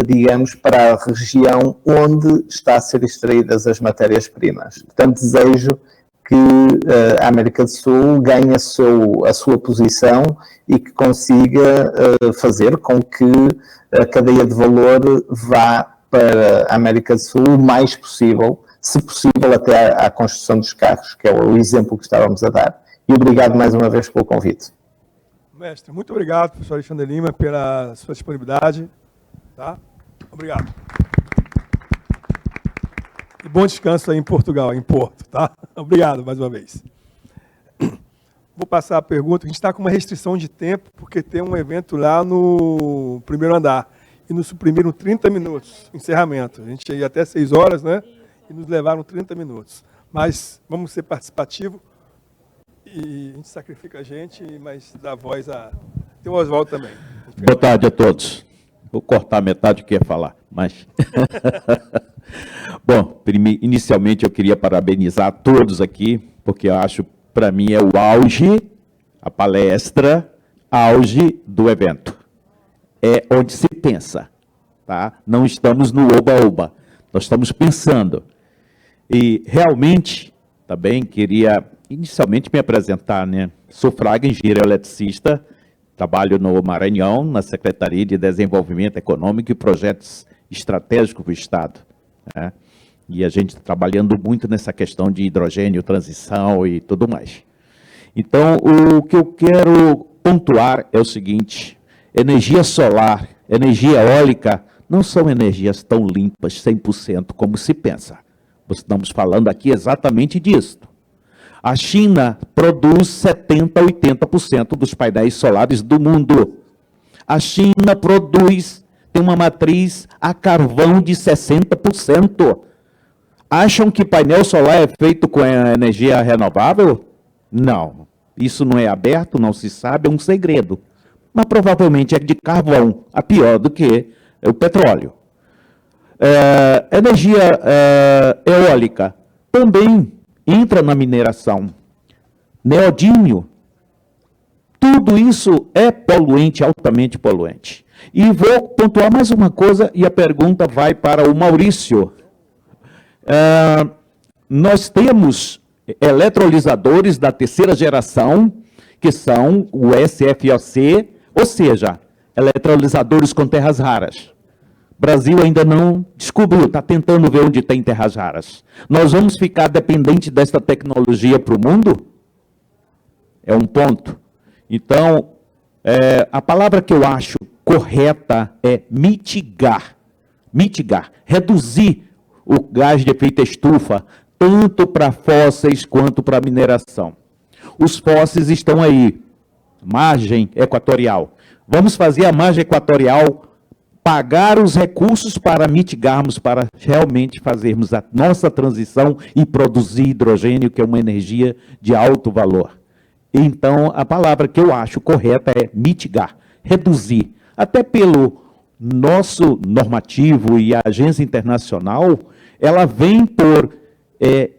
digamos, para a região onde está a ser extraídas as matérias-primas. Portanto, desejo que a América do Sul ganhe a sua posição e que consiga fazer com que a cadeia de valor vá para a América do Sul o mais possível, se possível até à construção dos carros, que é o exemplo que estávamos a dar. E obrigado mais uma vez pelo convite. Mestre, muito obrigado, professor Alexandre Lima, pela sua disponibilidade. Tá? Obrigado. E bom descanso aí em Portugal, em Porto. Tá? Obrigado mais uma vez. Vou passar a pergunta. A gente está com uma restrição de tempo, porque tem um evento lá no primeiro andar. E nos suprimiram 30 minutos, encerramento. A gente ia até 6 horas, né? E nos levaram 30 minutos. Mas vamos ser participativos. E a gente sacrifica a gente, mas dá voz a... Tem o Oswaldo também. Boa tarde a todos. Vou cortar metade do que ia falar, mas... Bom, inicialmente eu queria parabenizar a todos aqui, porque eu acho, para mim, é o auge, a palestra, auge do evento. É onde se pensa, tá? Não estamos no oba-oba, nós estamos pensando. E realmente, também queria inicialmente me apresentar, né? Sou Fraga, engenheiro eletricista, trabalho no Maranhão, na Secretaria de Desenvolvimento Econômico e Projetos Estratégicos do Estado, né? E a gente está trabalhando muito nessa questão de hidrogênio, transição e tudo mais. Então, o que eu quero pontuar é o seguinte: energia solar, energia eólica, não são energias tão limpas 100% como se pensa. Estamos falando aqui exatamente disso. A China produz 70% a 80% dos painéis solares do mundo. A China tem uma matriz a carvão de 60%. Acham que painel solar é feito com energia renovável? Não. Isso não é aberto, não se sabe, é um segredo. Mas provavelmente é de carvão, a pior do que o petróleo. Energia eólica também entra na mineração. Neodímio, tudo isso é poluente, altamente poluente. E vou pontuar mais uma coisa, e a pergunta vai para o Maurício. Nós temos eletrolisadores da terceira geração, que são o SFOC, ou seja, eletrolisadores com terras raras. O Brasil ainda não descobriu, está tentando ver onde tem terras raras. Nós vamos ficar dependentes dessa tecnologia para o mundo? É um ponto. Então, a palavra que eu acho correta é mitigar. Mitigar, reduzir o gás de efeito estufa, tanto para fósseis quanto para mineração. Os fósseis estão aí, margem equatorial. Vamos fazer a margem equatorial pagar os recursos para mitigarmos, para realmente fazermos a nossa transição e produzir hidrogênio, que é uma energia de alto valor. Então, a palavra que eu acho correta é mitigar, reduzir. Até pelo nosso normativo e a agência internacional, ela vem por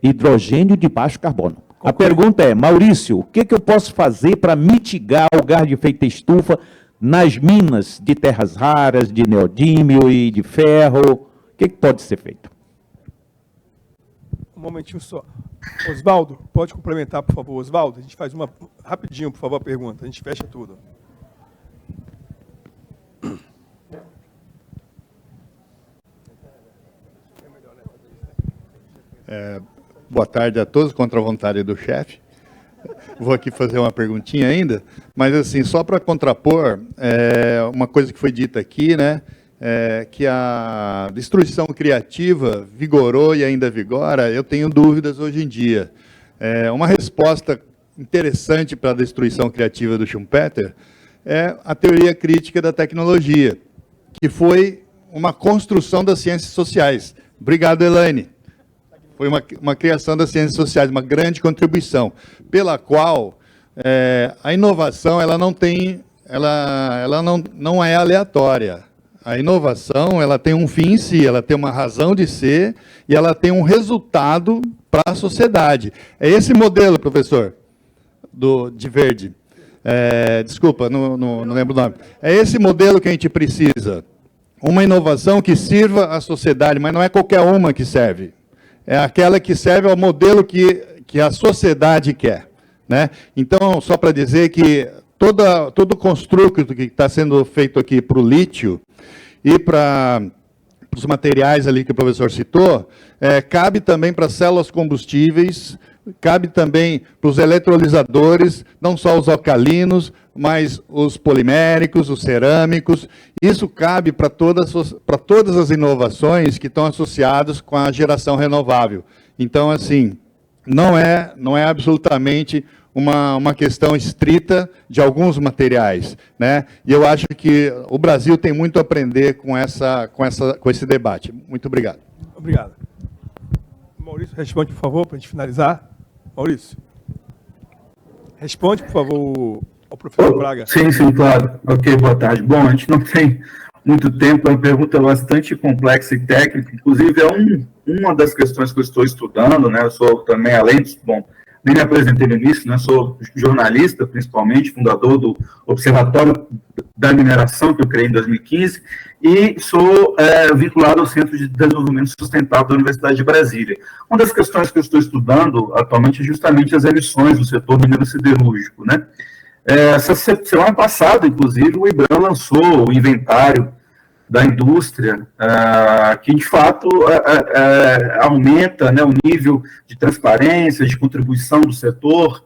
hidrogênio de baixo carbono. A pergunta é, Maurício, o que eu posso fazer para mitigar o gás de efeito estufa nas minas de terras raras, de neodímio e de ferro? O que pode ser feito? Um momentinho só. Oswaldo, pode complementar, por favor. Oswaldo, a gente faz uma rapidinho, por favor, a pergunta. A gente fecha tudo. Boa tarde a todos, contra a vontade do chefe. Vou aqui fazer uma perguntinha ainda, mas assim, só para contrapor, uma coisa que foi dita aqui, né, que a destruição criativa vigorou e ainda vigora, eu tenho dúvidas hoje em dia. Uma resposta interessante para a destruição criativa do Schumpeter é a teoria crítica da tecnologia, que foi uma construção das ciências sociais. Obrigado, Elaine. Foi uma criação das ciências sociais, uma grande contribuição, pela qual a inovação ela não é aleatória. A inovação ela tem um fim em si, ela tem uma razão de ser e ela tem um resultado para a sociedade. É esse modelo, professor, de Verde. Desculpa, não lembro o nome. É esse modelo que a gente precisa. Uma inovação que sirva à sociedade, mas não é qualquer uma que serve. É aquela que serve ao modelo que a sociedade quer, né? Então, só para dizer que todo o construto que está sendo feito aqui para o lítio e para os materiais ali que o professor citou, cabe também para células combustíveis, cabe também para os eletrolisadores, não só os alcalinos, mas os poliméricos, os cerâmicos. Isso cabe para todas as inovações que estão associadas com a geração renovável. Então, assim, não é absolutamente uma questão estrita de alguns materiais, né? E eu acho que o Brasil tem muito a aprender com esse debate. Muito obrigado. Obrigado. Maurício, responde, por favor, para a gente finalizar. Maurício, responde, por favor, ao professor Braga. Sim, claro. Ok, boa tarde. Bom, a gente não tem muito tempo, é uma pergunta bastante complexa e técnica, inclusive uma das questões que eu estou estudando, né? Eu sou também, além disso, nem me apresentei no início, né? Sou jornalista, principalmente, fundador do Observatório da Mineração, que eu criei em 2015, e sou vinculado ao Centro de Desenvolvimento Sustentável da Universidade de Brasília. Uma das questões que eu estou estudando atualmente é justamente as emissões do setor mineiro-siderúrgico, né? Semana passada, inclusive, o IBRAM lançou o inventário da indústria, que de fato aumenta, né, o nível de transparência, de contribuição do setor,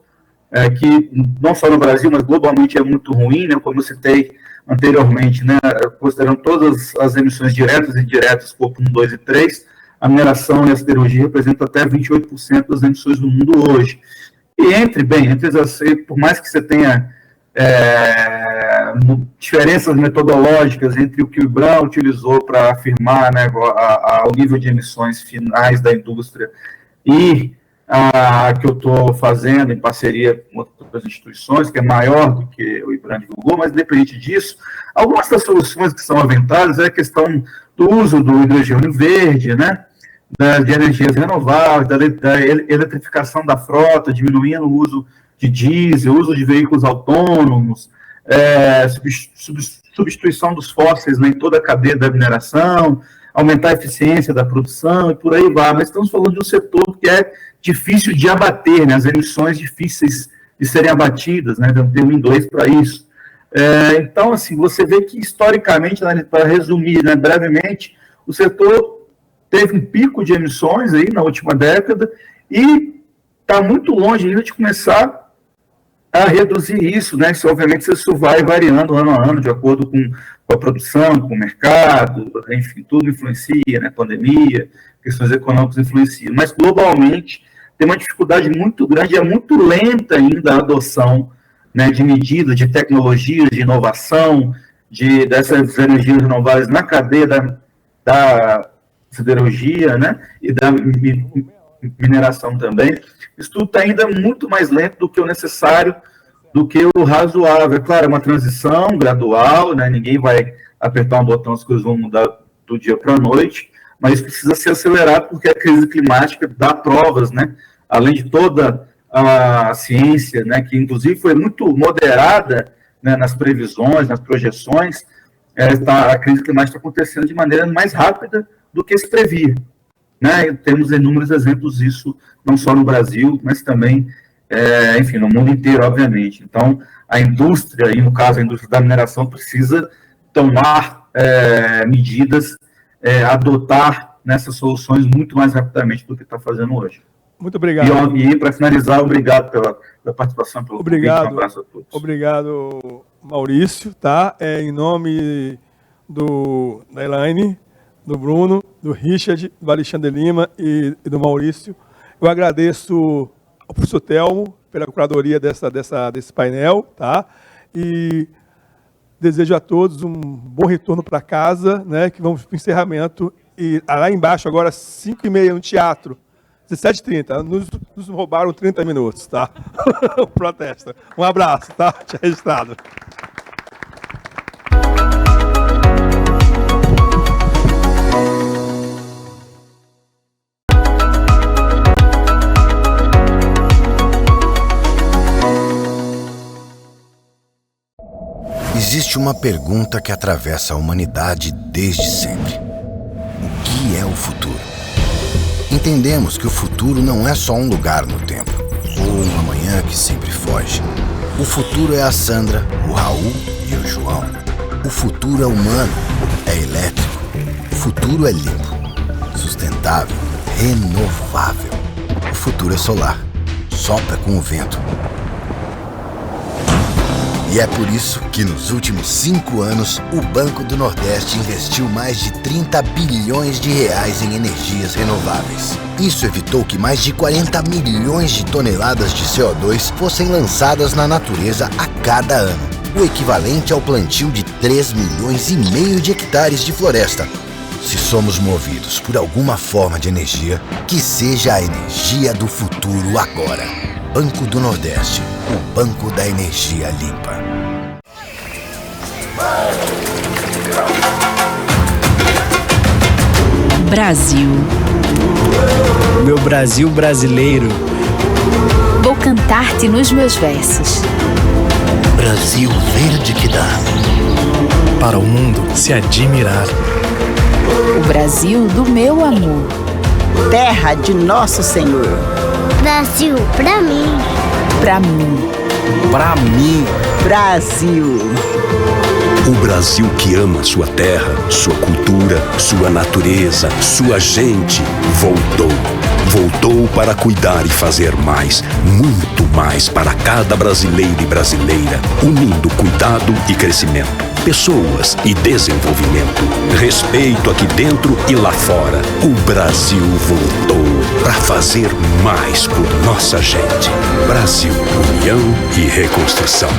que não só no Brasil, mas globalmente é muito ruim, né, como eu citei anteriormente, né, considerando todas as emissões diretas e indiretas, escopo 1, 2 e 3, a mineração e a siderurgia representam até 28% das emissões do mundo hoje. E por mais que você tenha diferenças metodológicas entre o que o IBRAM utilizou para afirmar, né, o nível de emissões finais da indústria e a que eu estou fazendo em parceria com outras instituições, que é maior do que o IBRAM divulgou, mas independente disso, algumas das soluções que são aventadas é a questão do uso do hidrogênio verde, né, de energias renováveis, da eletrificação da frota, diminuindo o uso de diesel, uso de veículos autônomos, substituição dos fósseis, né, em toda a cadeia da mineração, aumentar a eficiência da produção e por aí vai. Mas estamos falando de um setor que é difícil de abater, né, as emissões difíceis de serem abatidas, né, tem um termo em inglês para isso. Então, assim, você vê que historicamente, né, para resumir, né, brevemente, o setor teve um pico de emissões aí na última década e está muito longe ainda de começar a reduzir isso, né? Obviamente isso vai variando ano a ano, de acordo com a produção, com o mercado, enfim, tudo influencia, né? Pandemia, questões econômicas influenciam, mas globalmente tem uma dificuldade muito grande, é muito lenta ainda a adoção, né, de medidas, de tecnologias, de inovação, dessas energias renováveis na cadeia da siderurgia, né, e da mineração também. Isso tudo está ainda muito mais lento do que o necessário, do que o razoável. É claro, é uma transição gradual, né, ninguém vai apertar um botão, as coisas vão mudar do dia para a noite, mas isso precisa ser acelerado porque a crise climática dá provas, né, além de toda a ciência, né, que inclusive foi muito moderada né, nas previsões, nas projeções, a crise climática está acontecendo de maneira mais rápida do que se previa. Né? E temos inúmeros exemplos disso, não só no Brasil, mas também, enfim, no mundo inteiro, obviamente. Então, a indústria, e no caso a indústria da mineração, precisa tomar medidas, adotar nessas soluções muito mais rapidamente do que está fazendo hoje. Muito obrigado. E para finalizar, obrigado pela participação, pelo convite. Um abraço a todos. Obrigado, Maurício, tá? Em nome da Elaine, do Bruno, do Richard, do Alexandre Lima e do Maurício. Eu agradeço ao professor Telmo pela curadoria desse painel, tá? E desejo a todos um bom retorno para casa, né? Que vamos para o encerramento. E lá embaixo, agora, 5h30 no teatro, 17h30. Nos roubaram 30 minutos, tá? O protesto. Um abraço, tá? Tinha registrado. Existe uma pergunta que atravessa a humanidade desde sempre. O que é o futuro? Entendemos que o futuro não é só um lugar no tempo, ou um amanhã que sempre foge. O futuro é a Sandra, o Raul e o João. O futuro é humano, é elétrico. O futuro é limpo, sustentável, renovável. O futuro é solar, sopra com o vento. E é por isso que nos últimos 5 anos, o Banco do Nordeste investiu mais de 30 bilhões de reais em energias renováveis. Isso evitou que mais de 40 milhões de toneladas de CO2 fossem lançadas na natureza a cada ano, o equivalente ao plantio de 3,5 milhões de hectares de floresta. Se somos movidos por alguma forma de energia, que seja a energia do futuro agora. Banco do Nordeste, o banco da energia limpa. Brasil. Meu Brasil brasileiro. Vou cantar-te nos meus versos. Brasil verde que dá. Para o mundo se admirar. O Brasil do meu amor. Terra de nosso Senhor. Brasil, pra mim. Pra mim. Pra mim. Brasil. O Brasil que ama sua terra, sua cultura, sua natureza, sua gente, voltou. Voltou para cuidar e fazer mais, muito mais para cada brasileiro e brasileira, unindo cuidado e crescimento, pessoas e desenvolvimento, respeito aqui dentro e lá fora. O Brasil voltou para fazer mais por nossa gente. Brasil, união e reconstrução.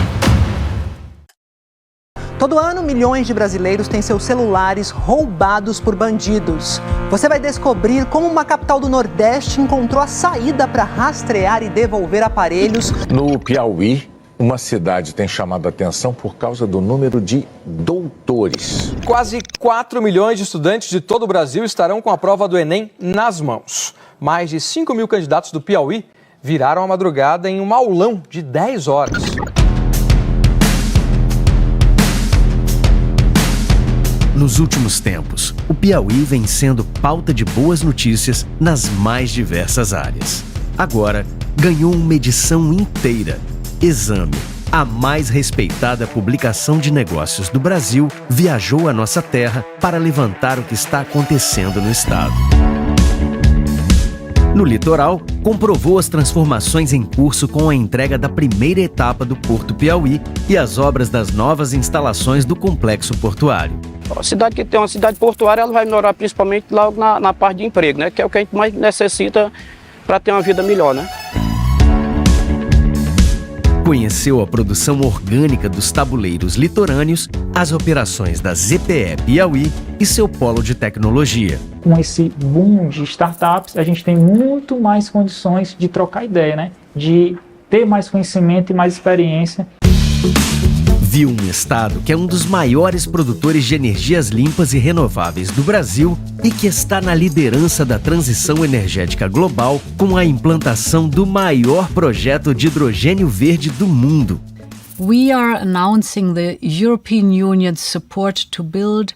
Todo ano, milhões de brasileiros têm seus celulares roubados por bandidos. Você vai descobrir como uma capital do Nordeste encontrou a saída para rastrear e devolver aparelhos. No Piauí, uma cidade tem chamado a atenção por causa do número de doutores. Quase 4 milhões de estudantes de todo o Brasil estarão com a prova do Enem nas mãos. Mais de 5 mil candidatos do Piauí viraram a madrugada em um aulão de 10 horas. Nos últimos tempos, o Piauí vem sendo pauta de boas notícias nas mais diversas áreas. Agora, ganhou uma edição inteira. Exame, a mais respeitada publicação de negócios do Brasil, viajou à nossa terra para levantar o que está acontecendo no estado. No litoral, comprovou as transformações em curso com a entrega da primeira etapa do Porto Piauí e as obras das novas instalações do complexo portuário. A cidade que tem uma cidade portuária, ela vai melhorar principalmente logo na parte de emprego, né? Que é o que a gente mais necessita para ter uma vida melhor, né? Conheceu a produção orgânica dos tabuleiros litorâneos, as operações da ZPE Piauí e seu polo de tecnologia. Com esse boom de startups, a gente tem muito mais condições de trocar ideia, né? De ter mais conhecimento e mais experiência. Viu um estado que é um dos maiores produtores de energias limpas e renováveis do Brasil e que está na liderança da transição energética global com a implantação do maior projeto de hidrogênio verde do mundo. we are announcing the European Union's support to build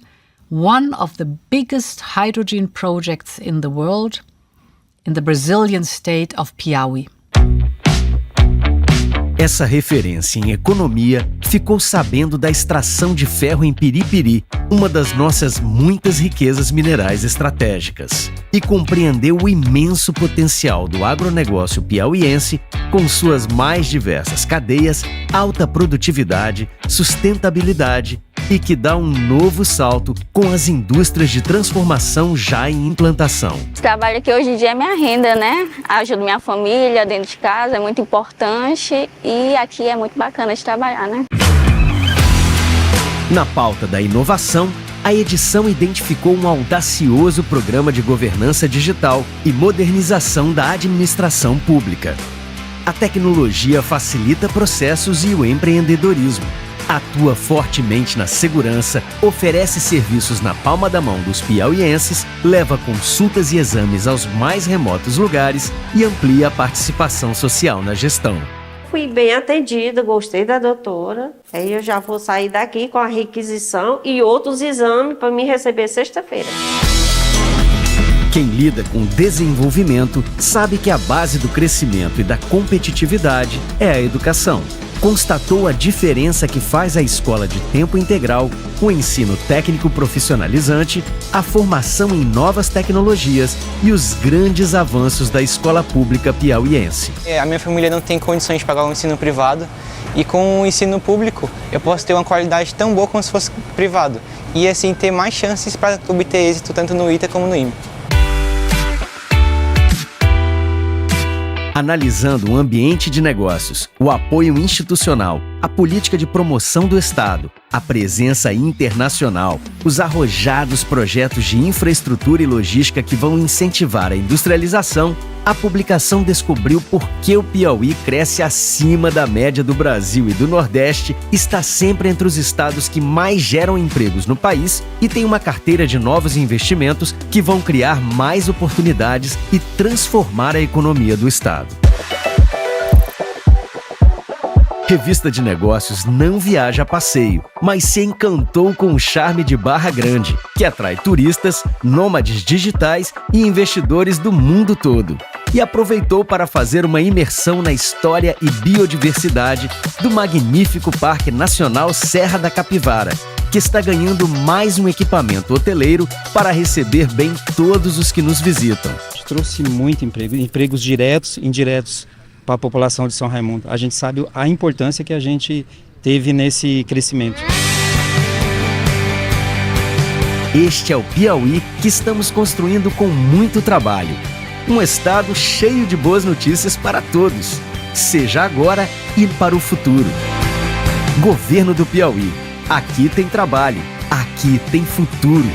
one of the biggest hydrogen projects in the world in the Brazilian state of Piauí. Essa referência em economia ficou sabendo da extração de ferro em Piripiri, uma das nossas muitas riquezas minerais estratégicas, e compreendeu o imenso potencial do agronegócio piauiense com suas mais diversas cadeias, alta produtividade, sustentabilidade e que dá um novo salto com as indústrias de transformação já em implantação. Esse trabalho aqui hoje em dia é minha renda, né? Ajudo minha família dentro de casa, é muito importante e aqui é muito bacana de trabalhar, né? Na pauta da inovação, a edição identificou um audacioso programa de governança digital e modernização da administração pública. A tecnologia facilita processos e o empreendedorismo. Atua fortemente na segurança, oferece serviços na palma da mão dos piauienses, leva consultas e exames aos mais remotos lugares e amplia a participação social na gestão. Fui bem atendida, gostei da doutora. Aí eu já vou sair daqui com a requisição e outros exames para me receber sexta-feira. Quem lida com desenvolvimento sabe que a base do crescimento e da competitividade é a educação. Constatou a diferença que faz a escola de tempo integral, o ensino técnico profissionalizante, a formação em novas tecnologias e os grandes avanços da escola pública piauiense. A minha família não tem condições de pagar o ensino privado e com o ensino público eu posso ter uma qualidade tão boa como se fosse privado e assim ter mais chances para obter êxito tanto no ITA como no IME. Analisando o ambiente de negócios, o apoio institucional, a política de promoção do Estado, a presença internacional, os arrojados projetos de infraestrutura e logística que vão incentivar a industrialização, a publicação descobriu por que o Piauí cresce acima da média do Brasil e do Nordeste, está sempre entre os estados que mais geram empregos no país e tem uma carteira de novos investimentos que vão criar mais oportunidades e transformar a economia do estado. Revista de Negócios não viaja a passeio, mas se encantou com o charme de Barra Grande, que atrai turistas, nômades digitais e investidores do mundo todo. E aproveitou para fazer uma imersão na história e biodiversidade do magnífico Parque Nacional Serra da Capivara, que está ganhando mais um equipamento hoteleiro para receber bem todos os que nos visitam. Trouxe muito emprego, empregos diretos e indiretos para a população de São Raimundo. A gente sabe a importância que a gente teve nesse crescimento. Este é o Piauí que estamos construindo com muito trabalho. Um estado cheio de boas notícias para todos, seja agora e para o futuro. Governo do Piauí. Aqui tem trabalho, aqui tem futuro.